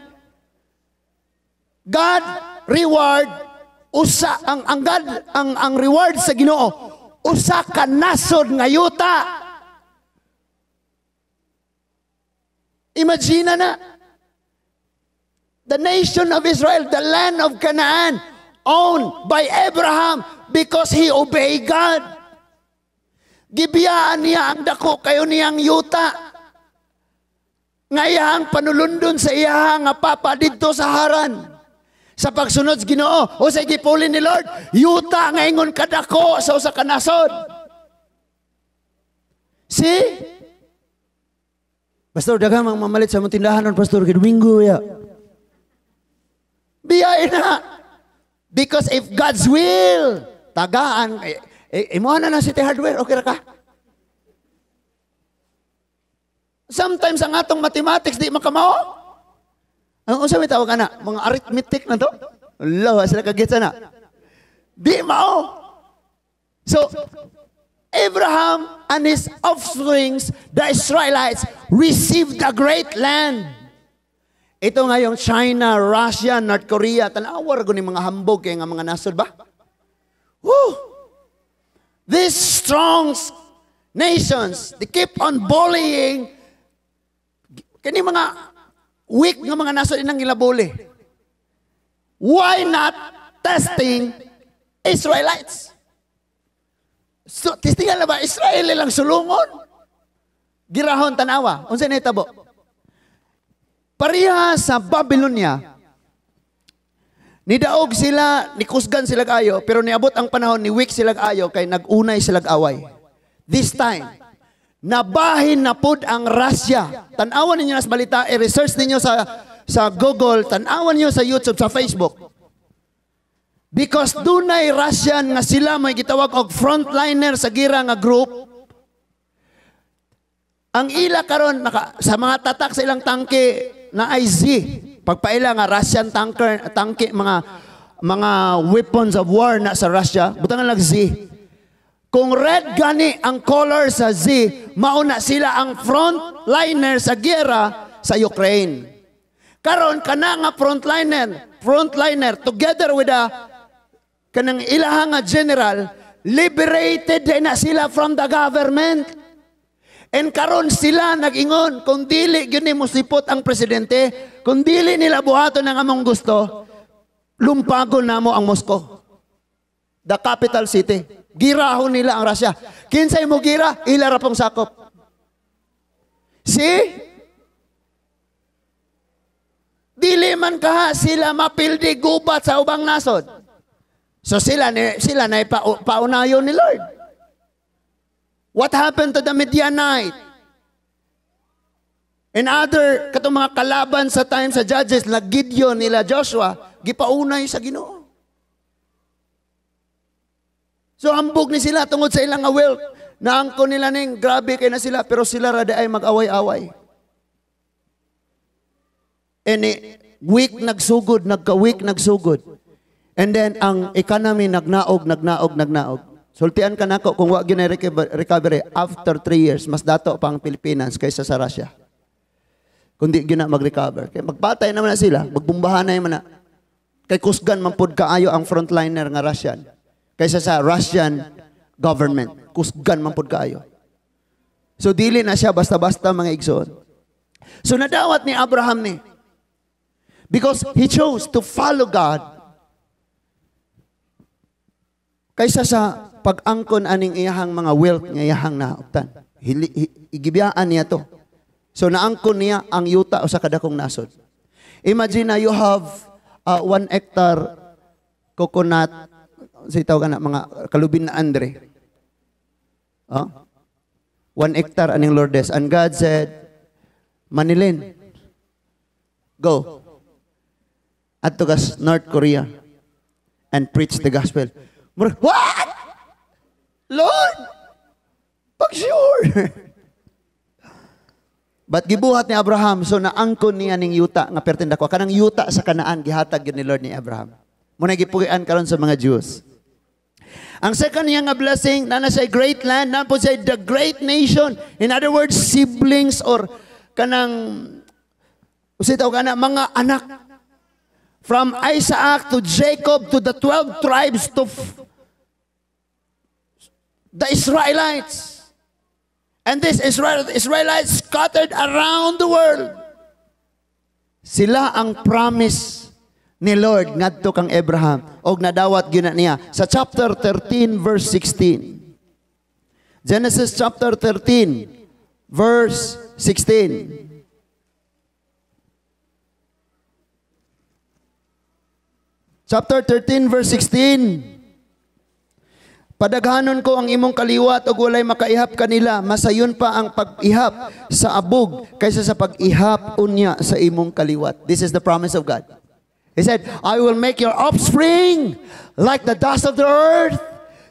God reward usa ang reward sa Ginoo usa ka nasod nga yuta. Imagine na, the nation of Israel, the land of Canaan, owned by Abraham because he obeyed God. Gibiyaan niya ang dako kayo niyang yuta. Ngayang panulundon sa iya nga papa didto sa Haran. Sa pagsunod sa Ginoo, o sa gipulin ni Lord, yuta nga ingon kadako sa usa ka nasod. See? Pastor, daghang mamalit sa mong tindahan, Pastor, kay Domingo ya. Biyay na. Because if God's will, tagaan, imuha na si hardware, okay ra ka? Sometimes ang atong mathematics di makamao. Ang usap may tawag na, mga arithmetic na to. Allah, sila kagitsa na. Di mao. So, Abraham and his offsprings, the Israelites, received the great land. Ito nga yung China, Russia, North Korea, tanawar ko ni mga hambog kaya nga mga nasod ba? Woo! These strong nations, they keep on bullying kani mga weak nga mga nasod inang ilabuli. Why not testing Israelites? So, testingan na ba? Israel lang sulungon. Girahon tanawa. Unsa na itabo? Pariha sa Babylonia, nidaog sila, nikusgan sila kayo, pero niabot ang panahon, ni weak sila kayo, kay nagunay sila away. This time, nabahin na pud ang Russia. Tanawan ninyo nas balita, i-research ninyo sa Google, tanawan ninyo sa YouTube, sa Facebook. Because dunay Russian nga sila may gitawag og frontliner sa gira nga group. Ang ila karon sa mga tatak sa ilang tangke na ay Z. Pagpaila nga Russian tangke mga weapons of war na sa Russia, butangan lang Z. Kung red gani ang color sa Z, mauna sila ang frontliner sa gera sa Ukraine. Karon kana nga frontliner together with kanang ilaha nga general, liberated na sila from the government. And karon sila nag-ingon, kung dili gyud mo sipot ang presidente, kung dili nila buhaton ang among gusto, lumpagon namo ang Moscow, the capital city. Girahon nila ang Russia. Kinsay mo gira, ila ra pong sakop. See? Dili man kaha sila mapildi gubat sa ubang nasod. So sila na paunayon ni Lord. What happened to the Midianite? And other katong mga kalaban sa time sa Judges, na Gideon nila Joshua, gipaunay sa Ginoo. So hambog ni sila tungod sa ilang wealth. Naangko nila ning grabe kay na sila, pero sila rada ay mag-away-away. And weak nagsugod, nagka-weak nagsugod. And then, ang economy nagnaog. Sultian ka nako kung wag yun ay recovery, after 3 years, mas dato pa ang Pilipinas kaysa sa Russia. Kung di yun na mag-recover. Kaya magpatay naman na sila, magbumbahan na naman na. Kay kusgan mampud kaayo ang frontliner nga Russian. Kaysa sa Russian government. Kusgan mampud kaayo. So, dili na siya basta-basta mga igsoon. So, nadawat ni Abraham ni. Because he chose to follow God kaysa sa pag-angkon aning iyahang mga wealth nga iyahang nauptan. Igibiyaan niya to. So naangkon niya ang yuta o sa kadakong nasod. Imagine na you have 1 hectare coconut, sa tawag na mga kalubin na Andre. 1 hectare aning Lourdes. And God said, Manilin, go. At to North Korea and preach the gospel. What? Lord? Pag-sure. But gibuhat ni Abraham, so naangkon niya ning yuta nga pertinda ko. Kanang yuta sa Kanaan, gihatag yun ni Lord ni Abraham. Muna gipugian karon sa mga Jews. Ang second niya nga blessing, na siya great land, na po siya the great nation. In other words, siblings or kanang, usitaw ka na, mga anak. From Isaac to Jacob to the 12 tribes to the Israelites. And these Israelites scattered around the world. Sila ang promise ni Lord ngadto kang Abraham og nadawat gyud niya sa chapter 13 verse 16. Genesis chapter 13 verse 16. Chapter 13 verse 16. Padaghanon ko ang imong kaliwat ug walay makaihap kanila, masayon pa ang pag-ihap sa abog kaysa sa pag-ihap unya sa imong kaliwat. This is the promise of God. He said, I will make your offspring like the dust of the earth,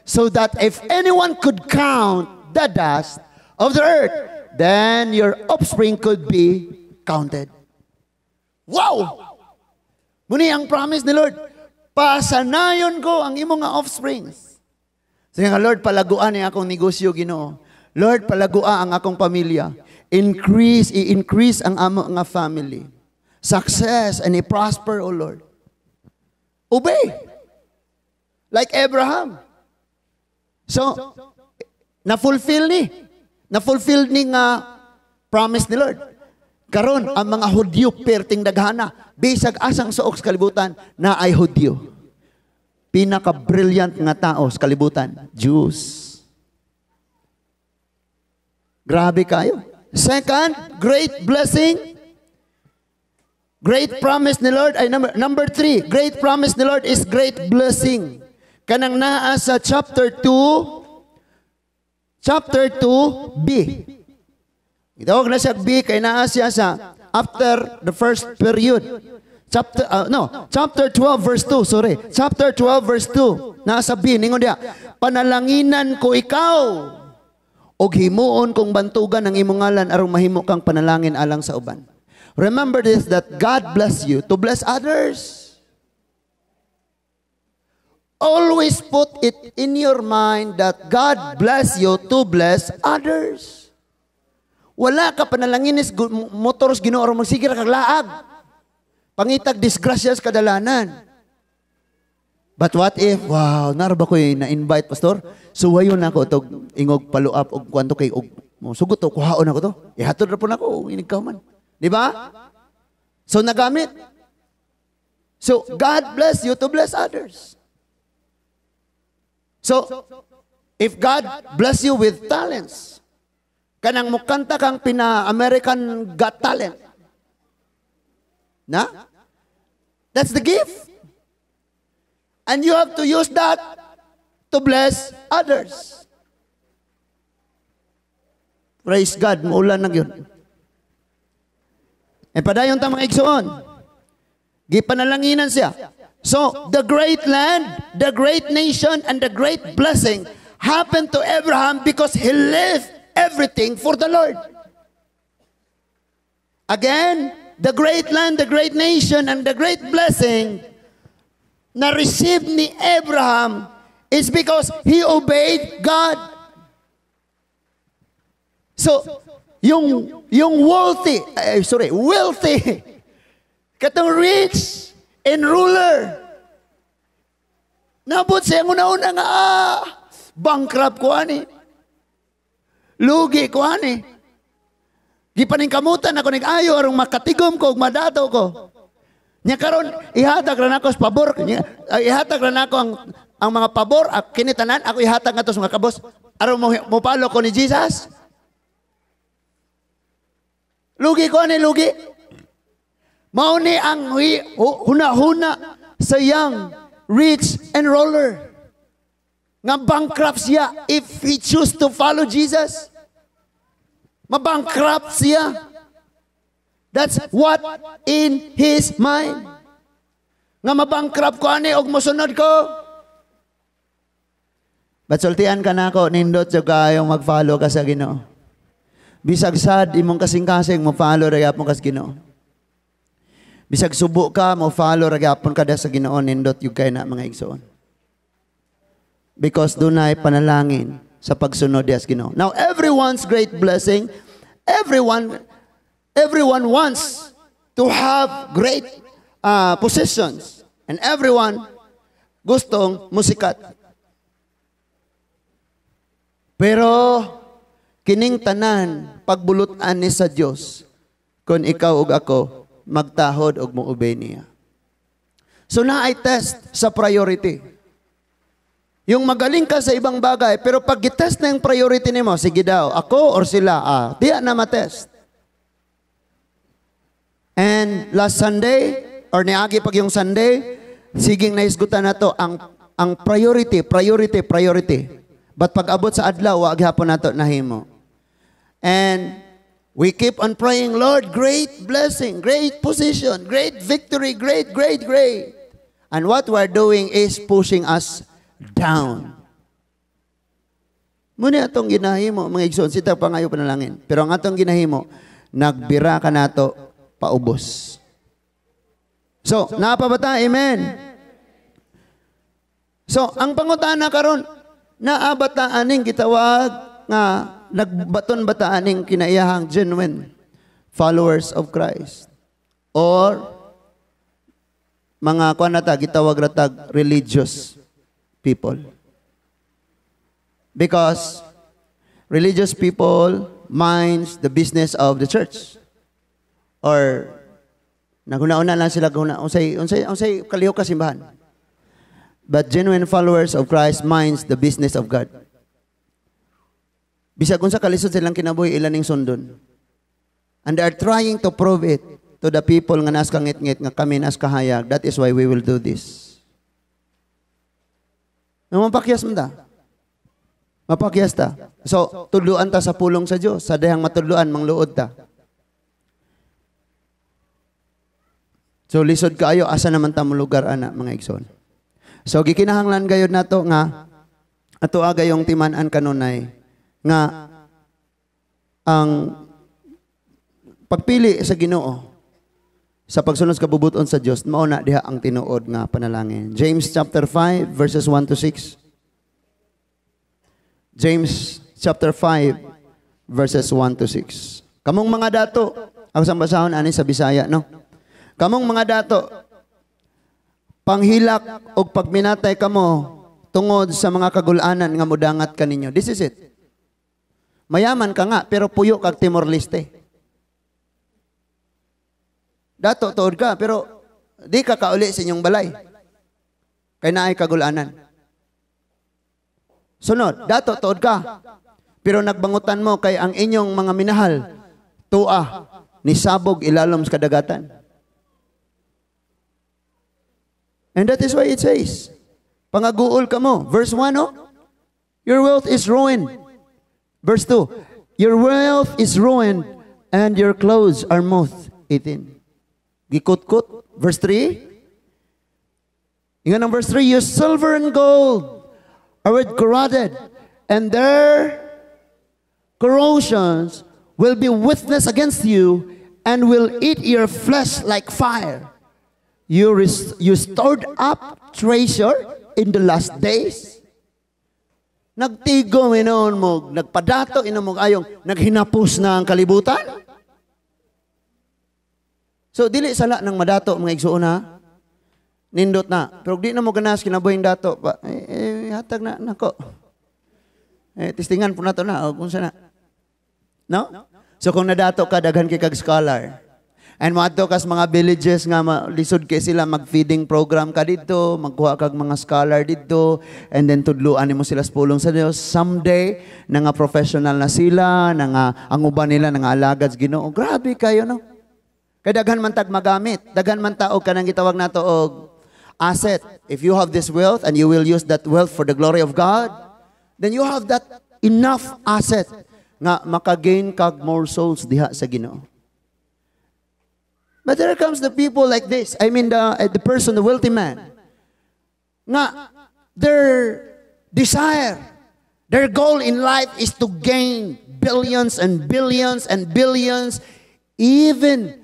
so that if anyone could count the dust of the earth, then your offspring could be counted. Wow! Muni ang promise ni Lord, pasanayon ko ang imong nga offsprings. Sige nga, Lord, palaguan niya akong negosyo, Ginoo. Lord, palagua ang akong pamilya. I-increase ang amo nga family. Success and i-prosper, O Lord. Obey. Like Abraham. So, na-fulfill ni nga promise ni Lord. Karon ang mga Hudyo perting daghana, bisag asang suok sa kalibutan na ay Hudyo. Pinaka-brilliant nga tao sa kalibutan, Jews. Grabe kayo. Second, great blessing. Great promise ni Lord ay number 3. Great promise ni Lord is great blessing. Kanang naa sa chapter 2b. Itawag na siya B kay naa siya sa after the first period. Chapter 12 verse 2, sorry. Chapter 12 verse 2. Nasa B, ningon dia, panalanginan ko ikaw og himuon kong bantugan ang imong ngalan aron mahimo kang panalangin alang sa uban. Remember this, that God bless you to bless others. Always put it in your mind that God bless you to bless others. Wala ka panalangin is motoros Ginoo aron magsigir kag laag. Pangitag disgrasyas kadalanan. But what if, wow, narba ko na-invite, pastor? Suwayon ako itong ingog paluap o kwanto kay sugot to, kuhaon ako to. Ihatod na po na ako, inig ka man. Di ba? So, nagamit. So, God bless you to bless others. So, if God bless you with talents, kanang mukanta kang pina-American Got Talent, na? That's the gift. And you have to use that to bless others. Praise God, maulan na yun. E padayon ta mga igsoon. Gipanalanginan siya. So, the great land, the great nation, and the great blessing happened to Abraham because he left everything for the Lord. Again, the great land, the great nation, and the great blessing na receive ni Abraham is because he obeyed God. So, yung wealthy, katong rich and ruler, nabot siya una-una nga, bankrupt ko ani, lugi ko ani, gipaning kamutan ako nag-ayo arong makatigom ko ug madato ko. Nya karon ihatag ra nako sa pabor, ihatag ra nako ang mga pabor, kinitanan ako ihatag ngadto sa mga kabos aron mo palo ko ni Jesus. Lugi ko ani lugi. Mao ni ang huna-huna sa young rich and ruler. Nga bankrupt siya if he choose to follow Jesus. Mabankrupt siya. That's what in his mind. Nga mabankrupt ko ani og mosunod ko. Batsultian ka na ako, nindot sa kayong mag-follow ka sa Ginoo. Bisag sad, imong kasing-kasing, mo follow ragapon ka sa Ginoo. Bisag subo ka, mo follow ragapon ka sa Ginoo, nindot yung kayo na mga igsoon. Because dunay panalangin sa pagsunod sa Ginoo. Now, everyone's great blessing, everyone wants to have great positions. And everyone gustong musikat. Pero, kining tanan, pagbulutan ni sa Diyos, kung ikaw ug ako, magtahod og mo-obey niya. So na ay test sa priority. Yung magaling ka sa ibang bagay, pero pag i-test na yung priority nimo, sige daw, ako or sila, di na matest. And last Sunday, or niagi pag yung Sunday, siging naisgutan na to, ang priority. But pag abot sa adlaw, wag hapon nato nahimo. And we keep on praying, Lord, great blessing, great position, great victory, great. And what we're doing is pushing us down. Muna atong ginahimo, mga igsoon, sita pa ngayon panalangin. Pero ang atong ginahimo, nagbira ka nato, paubos. So, napabata, amen. So, ang pangutana karon, naabataaning gitawag nga nagbaton-bataaning kinaiyahang genuine followers of Christ. Or mga kuanata gitawag ratag religious people. Because religious people minds the business of the church. Or naguna-una lang sila unsay kalihok ka simbahan. But genuine followers of Christ minds the business of God. Bisag unsa kalisod silang kinabuhi ilan ning sundon. And they are trying to prove it to the people nga nas kangit-ngit nga kami nas kahayag. That is why we will do this. Mapakyas mo ta. Mapakyas ta. So, tudluan ta sa pulong sa Dios, sa dayang matudluan mangluod ta. So, lisod kaayo asa naman ta mo lugar ana mga igsoon. So, gikinahanglan gayud nato nga ato agayong timan-an kanunay nga ang pagpili sa Ginoo sa pagsunod sa kabubuton sa Dios mao na diha ang tinuod nga panalangin. James chapter 5 verses 1 to 6. James chapter 5 verses 1 to 6. Kamong mga dato, ako sa basahon ani sa Bisaya, no? Kamong mga dato, panghilak o pagminatay kamo tungod sa mga kagulanan nga mudangat kaninyo. This is it. Mayaman ka nga, pero puyo kag Timor-Leste. Dato, tuod ka, pero di ka kauli sa inyong balay. Kaya na ay kagulanan. Sunod, dato, tuod ka, pero nagbangutan mo kay ang inyong mga minahal, tua, nisabog ilalom sa kadagatan. And that is why it says, pangaguol ka mo. Verse 1, no? Your wealth is ruined. Verse 2, your wealth is ruined and your clothes are moth-eaten. Gikut-kut. Verse 3, ingan ang verse 3, your silver and gold are corroded, and their corrosions will be witness against you and will eat your flesh like fire. You stored up treasure in the last days. Nagtigo inon mo, nagpadato inon mo ayong naghinapos na ang kalibutan. So dili sala nang madato mga igsuon ha. Nindot na. Pero di na mo ganas kinabuhing dato pa. Hatag na nako. Testingan po nato na o kung sana. No? So kung nadato ka daghan kay kag scholar. And maadto kas mga villages nga lisod kay sila mag-feeding program ka dito, magkuha kag mga scholar dito, and then tudluan nimo sila sa pulong sa Dios. Someday na nga professional na sila, na nga ang uban nila nga alagad sa Ginoo. Grabe kayo no. Kay daghan man tag magamit, daghan man taog kanang gitawag nato og asset. If you have this wealth and you will use that wealth for the glory of God, then you have that enough asset nga makagain kag more souls diha sa Ginoo. But there comes the people like this. I mean the person, the wealthy man. Nga, their desire, their goal in life is to gain billions and billions and billions, even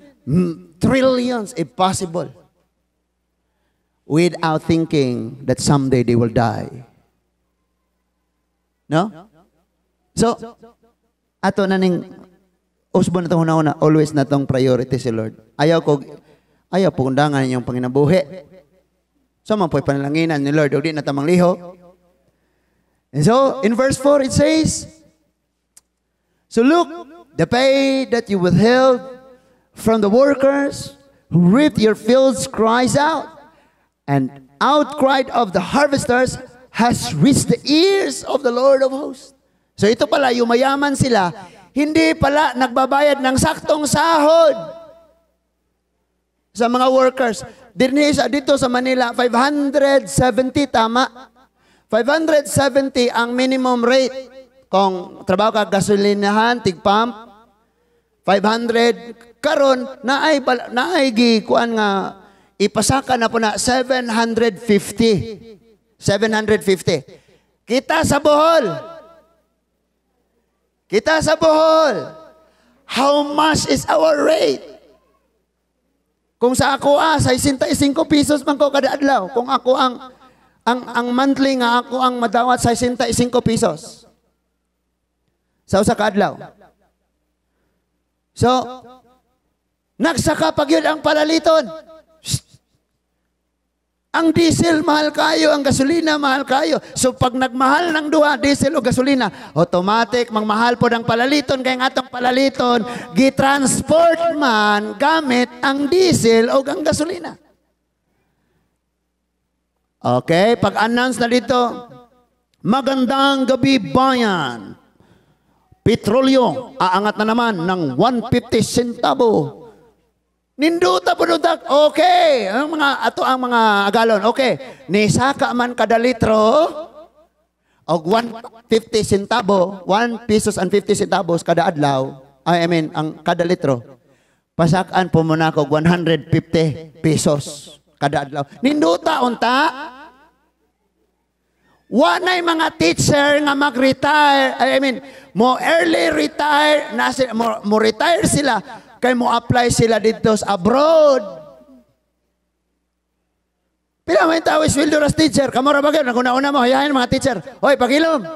trillions if possible, without thinking that someday they will die. No? So, ato na ning usbon natong una always natong priority si Lord. Ayaw po undangan yung panginabuhi. So man po'y panalanginan ni Lord, o di natamang liho. And so, in verse 4 it says, so look, the pay that you withheld from the workers who reaped your fields cries out, And outcry of the harvesters has reached the ears of the Lord of hosts. So ito pala, yung mayaman sila, hindi pala nagbabayad ng saktong sahod sa mga workers. Dito sa Manila, 570, tama? 570 ang minimum rate. Kung trabaho ka gasolinahan, tig-pump, 500. Karon naay gikuan nga ipasaka na po na 750. 750. Kita sa Bohol. Kita sa Bohol. How much is our rate? Kung sa ako 65 pesos man ko kada adlaw. Kung ako ang monthly nga ako ang madawat 65 pesos. Sa usa ka adlaw. So, nagsaka pag yun ang palaliton. Ang diesel, mahal kayo. Ang gasolina, mahal kayo. So, pag nagmahal ng duha, diesel o gasolina, automatic, mangmahal po ng palaliton. Kaya nga itong palaliton, gitransport man gamit ang diesel o ang gasolina. Okay, pag-announce na dito, magandang gabi bayan. Petrolyo, aangat na naman ng 150 centavo. Ninduta po nutak, okay. Ang mga galon, okay. Nisaka man kada litro, o 150 centavo, 1 pesos and 50 centavos kada adlaw, ang kada litro. Pasakaan po muna ko 150 pesos kada adlaw. Ninduta, unta. Wanay mga teacher nga mag-retire, mo early retire, mo retire sila, kaya mo apply sila dito sa abroad. Pila may tao sweldo as teacher, kamora ba kayo, naguna-una mo, hayahin mga teacher, hoy, pagilom.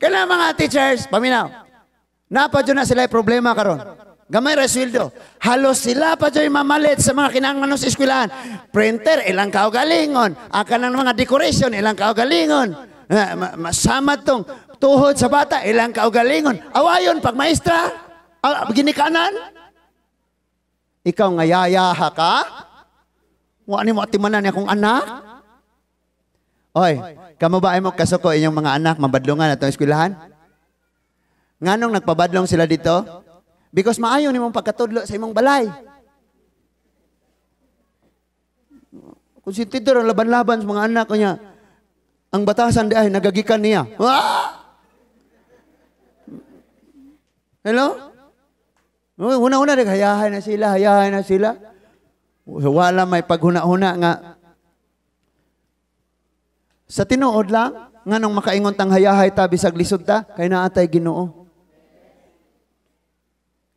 Kailan mga teachers, paminaw, napadyo na sila yung problema karon. Gamay resweldo. Halos sila pa dyan mamalit sa mga kinahanglan sa eskwelahan. Printer, ilang kaugalingon. Akan ng mga decoration, ilang kaugalingon. Masama tong tuhod sa bata, ilang kaugalingon. Awayon, pag maestra, ginikanan. Ikaw ngayayaha ka? Wala ni mo atimanan niya kong anak? Oy, kamo ba ay mo kasuko inyong mga anak, mabadlungan atong eskwelahan? Nganong nagpabadlong sila dito? Because maayo ni mong pagkatudlo sa imong balay. Kung si Tito ang laban-laban sa mga anak ko niya, ang batasan di ay nagagikan niya. Hello? Una-una, hayahay na sila. Wala may paghuna-huna nga. Sa tinuod lang, nga nung makaingon tang hayahay ta, bisag lisod ta, kay naatay Ginoo.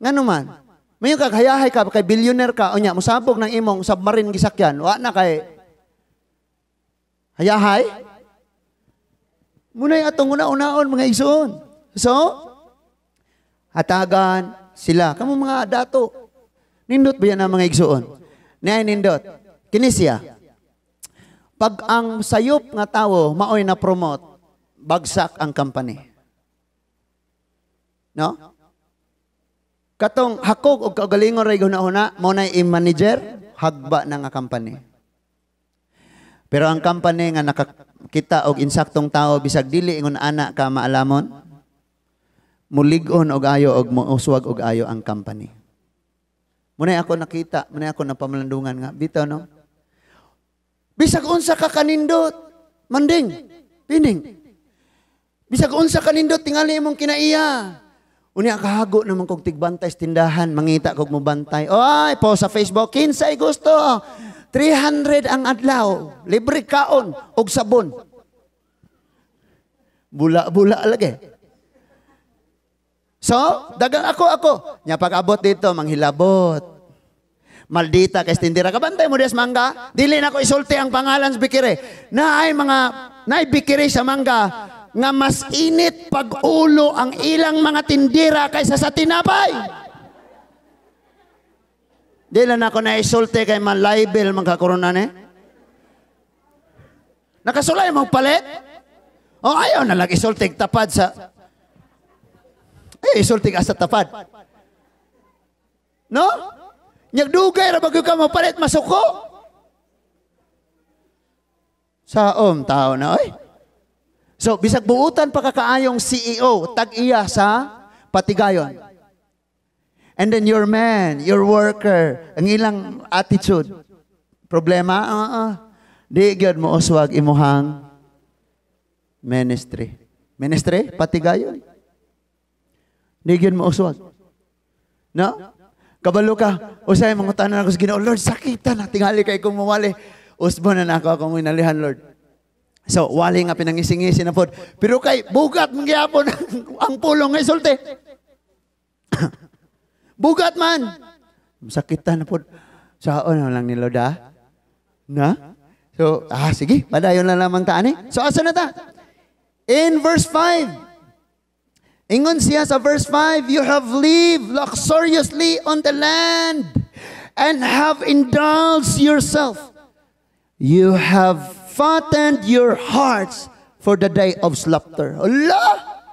Nga naman, may kaghayahay ka, kay billionaire ka, o niya, musabog ng imong submarine gisakyan, wa na kay hayahay. Muna yung atong una-unaon, mga igsoon. So, hatagan sila. Kamu mga dato, nindot ba yan ang mga igsoon? Niyay nindot. Kinisya. Pag ang sayop nga tao, maoy na promote, bagsak ang company. No? Katong hakog o kagalingon ray guna-una, mo na i-manager, hagba na nga company. Pero ang company nga nakakita og insaktong tao, bisag dili ingon ana ka maalamon, mulig-on og ayo og muuswag og ayo ang company. Muna ako nakita, muna ako napamalandungan nga, bitaw no? Bisag unsa ka kanindot, manding, pining. Bisag unsa kanindot, tingali imong kinaiya. Unya kahago naman kog tigbantay sa tindahan, mangita kog mo bantay. Oy, po sa Facebook, kinsay gusto. 300 ang adlaw, libre kaon og sabon. Bula-bula lagi. So, dagang ako. Nya pag-abot dito, manghilabot. Maldita kay tindira ka bantay mo des mangga. Dili na ko isulti ang pangalan sa bikire. Naay bikire sa mangga nga mas init pag-ulo ang ilang mga tindira kaysa sa tinapay. Dila na ako na-isulti kay man libel magkakaroon na Nakasulay mo palit? O ayaw na lang isulti tapad sa... Ay, isulti ka sa tapad. No? Nyagdugay ra bago ka mo palit masuko. Tao na, oy. So, bisag buutan pa kakaayong CEO, tag-iya sa patigayon. And then your man, your worker, ang ilang attitude. Problema, di gyud mo uswag imuhang ministry. Ministry, patigayon. Di gyud mo uswag. No? Kabalo ka, usay mga tanan ako sa Ginoo, Lord, sakitan na, tingali kay kong mawali. Usbo na ako akong minalihan, Lord. So, wali nga pinangising-ngisi na po. Pero kay, bugat mong gyapon ang pulong ngay sulti. Bugat man. Sakitan na po. Saan na lang ni Lord, na? So, sige, padayon na lamang taan eh. So, asa na ta? In verse 5. Ingon siya sa verse 5, you have lived luxuriously on the land and have indulged yourself. You have fattened your hearts for the day of slaughter. Allah!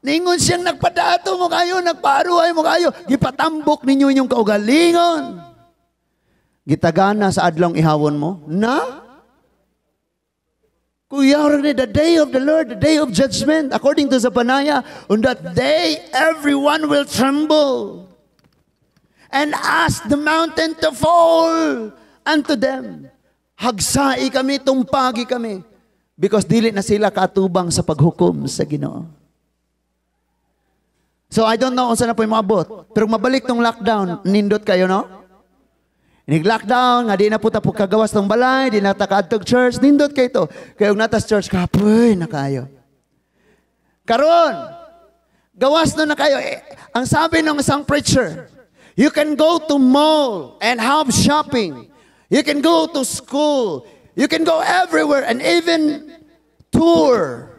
Ningon siyang nagpadato mo kayo, nagparuhay mo kayo, gipatambok ninyo inyong kaugalingon. Gitagana sa adlong ihawon mo, na? Kuya, the day of the Lord, the day of judgment, according to Zephaniah, on that day, everyone will tremble and ask the mountain to fall unto them. Hagsai kami, tumpagi kami, because dili na sila katubang sa paghukom sa Ginoo. So, I don't know kung saan na po yung maabot. Pero mabalik tong lockdown, nindot kayo, no? Nag-lockdown, nga di na po tapos kagawas ng balay, di na takaadtog church, nindot kayo to. Kaya natas church, kapoy na kayo. Karon, gawas na kayo. Ang sabi ng isang preacher, you can go to mall and have shopping. You can go to school. You can go everywhere and even tour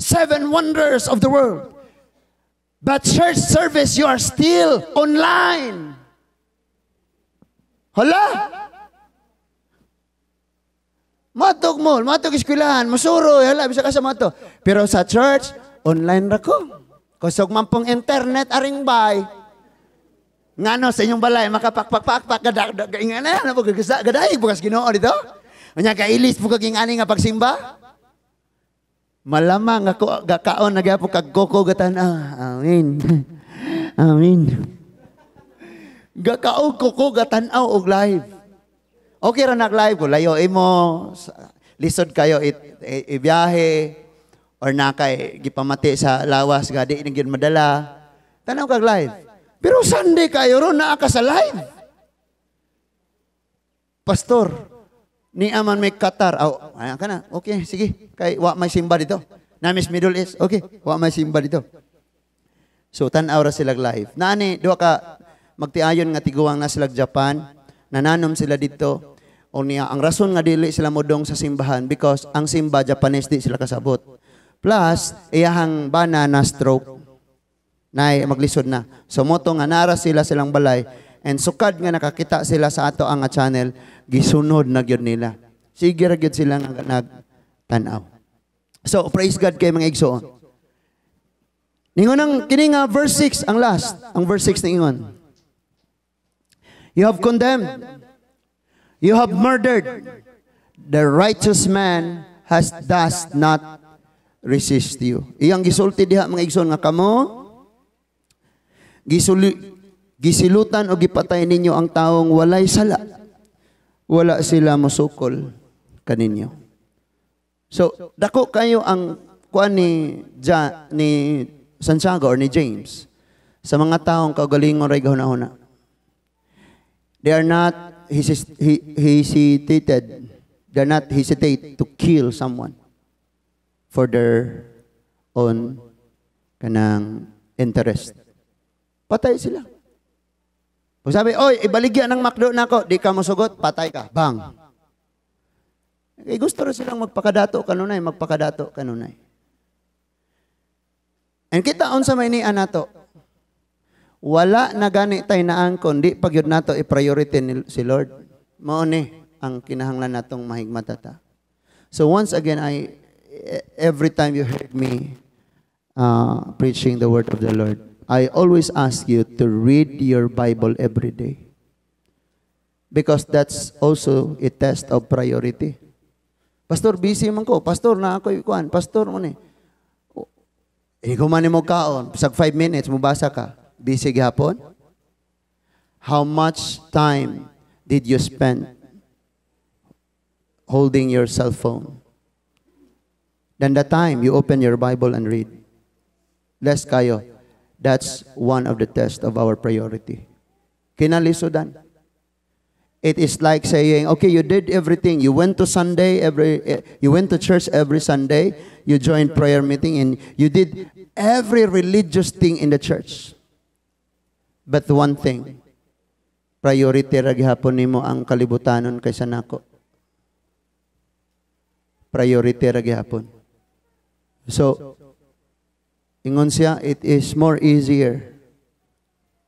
7 wonders of the world. But church service, you are still online. Hala? Matog mo, matog eskwelahan, masuro, hala, bisa ka sa mato. Pero sa church, online ra ko. Kusog man pong internet, aring bay. Ngano sa inyong balay, makapakpakpakpak, gaingana, gadaig, bukas Ginoo dito. Kanya kailis, bukas gingani nga pagsimba. Malamang ako gakaon nagyapo kag koko gatan amin. Amin. Gakaon koko gatan-aw og live. Okay ra nag-live ko layo imo lisod kayo ibiyahe or nakay gipamati sa lawas gadi ning gyud madala. Tanaw kag live. Pero Sunday kayo ron naa ka sa live. Pastor, ni aman may Qatar. Ayan ka na. Okay, sige. Kay wa may simba dito. Na Miss Middle East. Okay, wa may simba dito. So, tan-aw ra sila live. Nani, duwa ka magtiayon nga tiguang na sila Japan. Nananom sila dito. O niya, ang rason nga dili sila modong sa simbahan because ang simba Japanese di sila kasabot. Plus, iyahang bana na stroke. Na maglisod na. So, moto nga nara silang balay. And sukad nga nakakita sila sa ato ang channel, gisunod na gyud nila. Sige ra gyud sila nagtanaw. So praise God kay mga igsoon. Ningon ang kini nga verse 6 ang last, ang verse 6 ningon. You have condemned. You have murdered. The righteous man has does not resist you. Iyang gisulti diha mga igsoon nga kamo gisilutan o gipatay ninyo ang taong walay sala. Wala sila musukol kaninyo. So, dako kayo ang kuan ni Santiago or ni James sa mga taong kaugalingon ray gahuna-huna. They are not hesitated. They are not hesitate to kill someone for their own kanang interest. Patay sila. Pag sabi, oy, ibaligyan ng McDo na ako, di ka masugot, patay ka. Bang. Gusto rin silang magpakadato kanunay, And kita on sa may niya nato, wala na gani tayo naan kundi pag yun nato i-priority si Lord. Mauni ang kinahanglan natong mahigmatata. So once again, every time you heard me preaching the word of the Lord, I always ask you to read your Bible every day. Because that's also a test of priority. Pastor, busy man ko. Pastor, na ako ikuan. Pastor mo ni. Ikaw man mo kaon. Pasag 5 minutes, mubasa ka. Busy gihapon? How much time did you spend holding your cell phone? Then the time you open your Bible and read. Less kayo. That's one of the tests of our priority. Kinalisodan. It is like saying, okay, you did everything. You went to you went to church every Sunday. You joined prayer meeting and you did every religious thing in the church. But one thing, priority ra gihapon nimo ang kalibutanon kaysa nako. Priority ra gihapon. So, ingon siya, it is more easier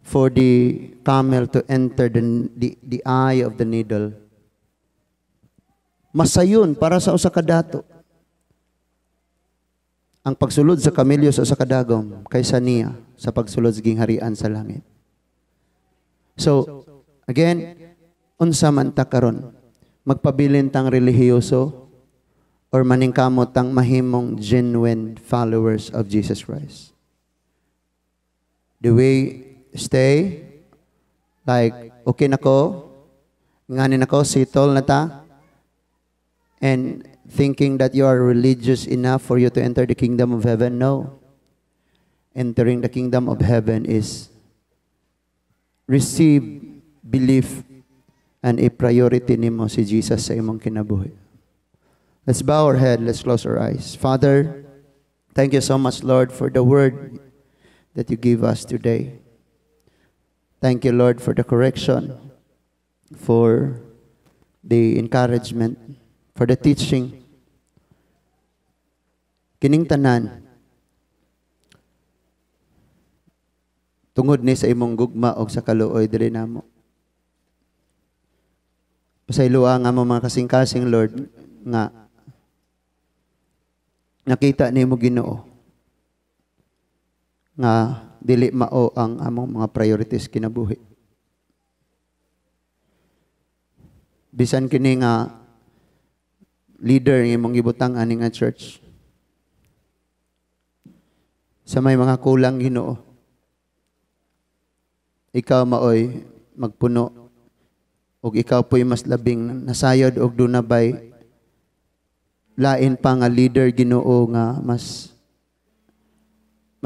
for the camel to enter the eye of the needle. Masayon para sa usa ka dato ang pagsulod sa kamelyo sa usa ka dagom kaysa niya sa pagsulod sa gingharian sa langit. So, again, unsa man ta karon, magpabilin tang relihiyoso or maningkamot tang mahimong genuine followers of Jesus Christ. The way stay like okay na ko, nganin ako, sitol na ta, and thinking that you are religious enough for you to enter the kingdom of heaven. No. Entering the kingdom of heaven is receive, belief, and a priority nimo si Jesus sa imong kinabuhi. Let's bow our head, let's close our eyes. Father, thank you so much, Lord, for the word that you give us today. Thank you, Lord, for the correction, for the encouragement, for the teaching. Kining tanan, tungod ni sa imong gugma o sa kaluoy diri namo. Pasayloa nga mo mga kasing-kasing, Lord, nga nakita nimo Ginoo nga dili mao ang among mga priorities kinabuhi. Bisan kini nga leader ng imong gibutang ani nga church, sa may mga kulang Ginoo, ikaw maoy magpuno ug ikaw po'y mas labing nasayod og dunabay lain pa nga leader Ginoo nga mas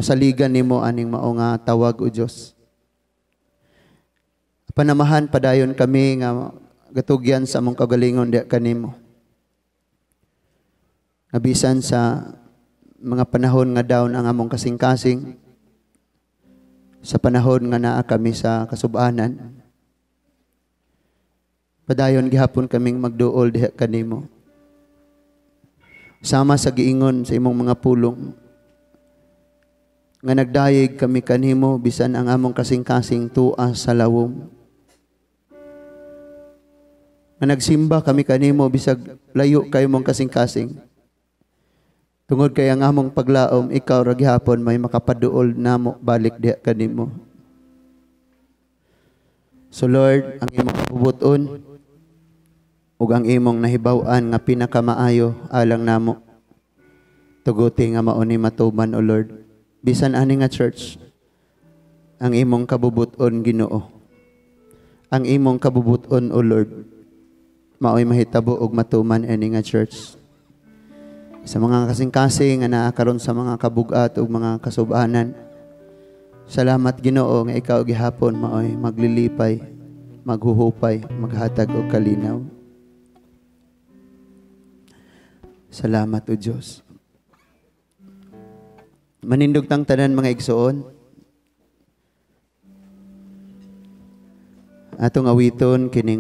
masaligan nimo aning mao nga tawag o Dios. Panamahan padayon kami nga gatugyan sa among kagalingon diha kanimo. Nabisan sa mga panahon nga down ang among kasing-kasing, sa panahon nga naa kami sa kasub-anan, padayon gihapon kaming magduol diha kanimo. Sama sa giingon sa imong mga pulong, nga nagdayeg kami kanimo bisan ang among kasing-kasing tua sa lawom. Nga nagsimba kami kanimo bisag layo kayo mong kasing-kasing. Tungod kay ang among paglaom, ikaw ra gihapon may makapaduol namo balik diha kanimo. So Lord, ang imong kabubuton ug ang imong nahibaw-an nga pinakamaayo alang namo, tuguti nga mao ni matuman, O Lord. Bisan ani nga church, ang imong kabubuton Ginoo, ang imong kabubuton, O Lord, mao'y mahitabo og matuman ani nga church. Sa mga kasing-kasing nga naa karon sa mga kabugat ug mga kasub-anan, salamat Ginoo nga ikaw gihapon mao'y maglilipay, maghuhupay, maghatag og kalinaw. Salamat, O Diyos. Manindog tang tanan mga igsoon. Atong awiton kining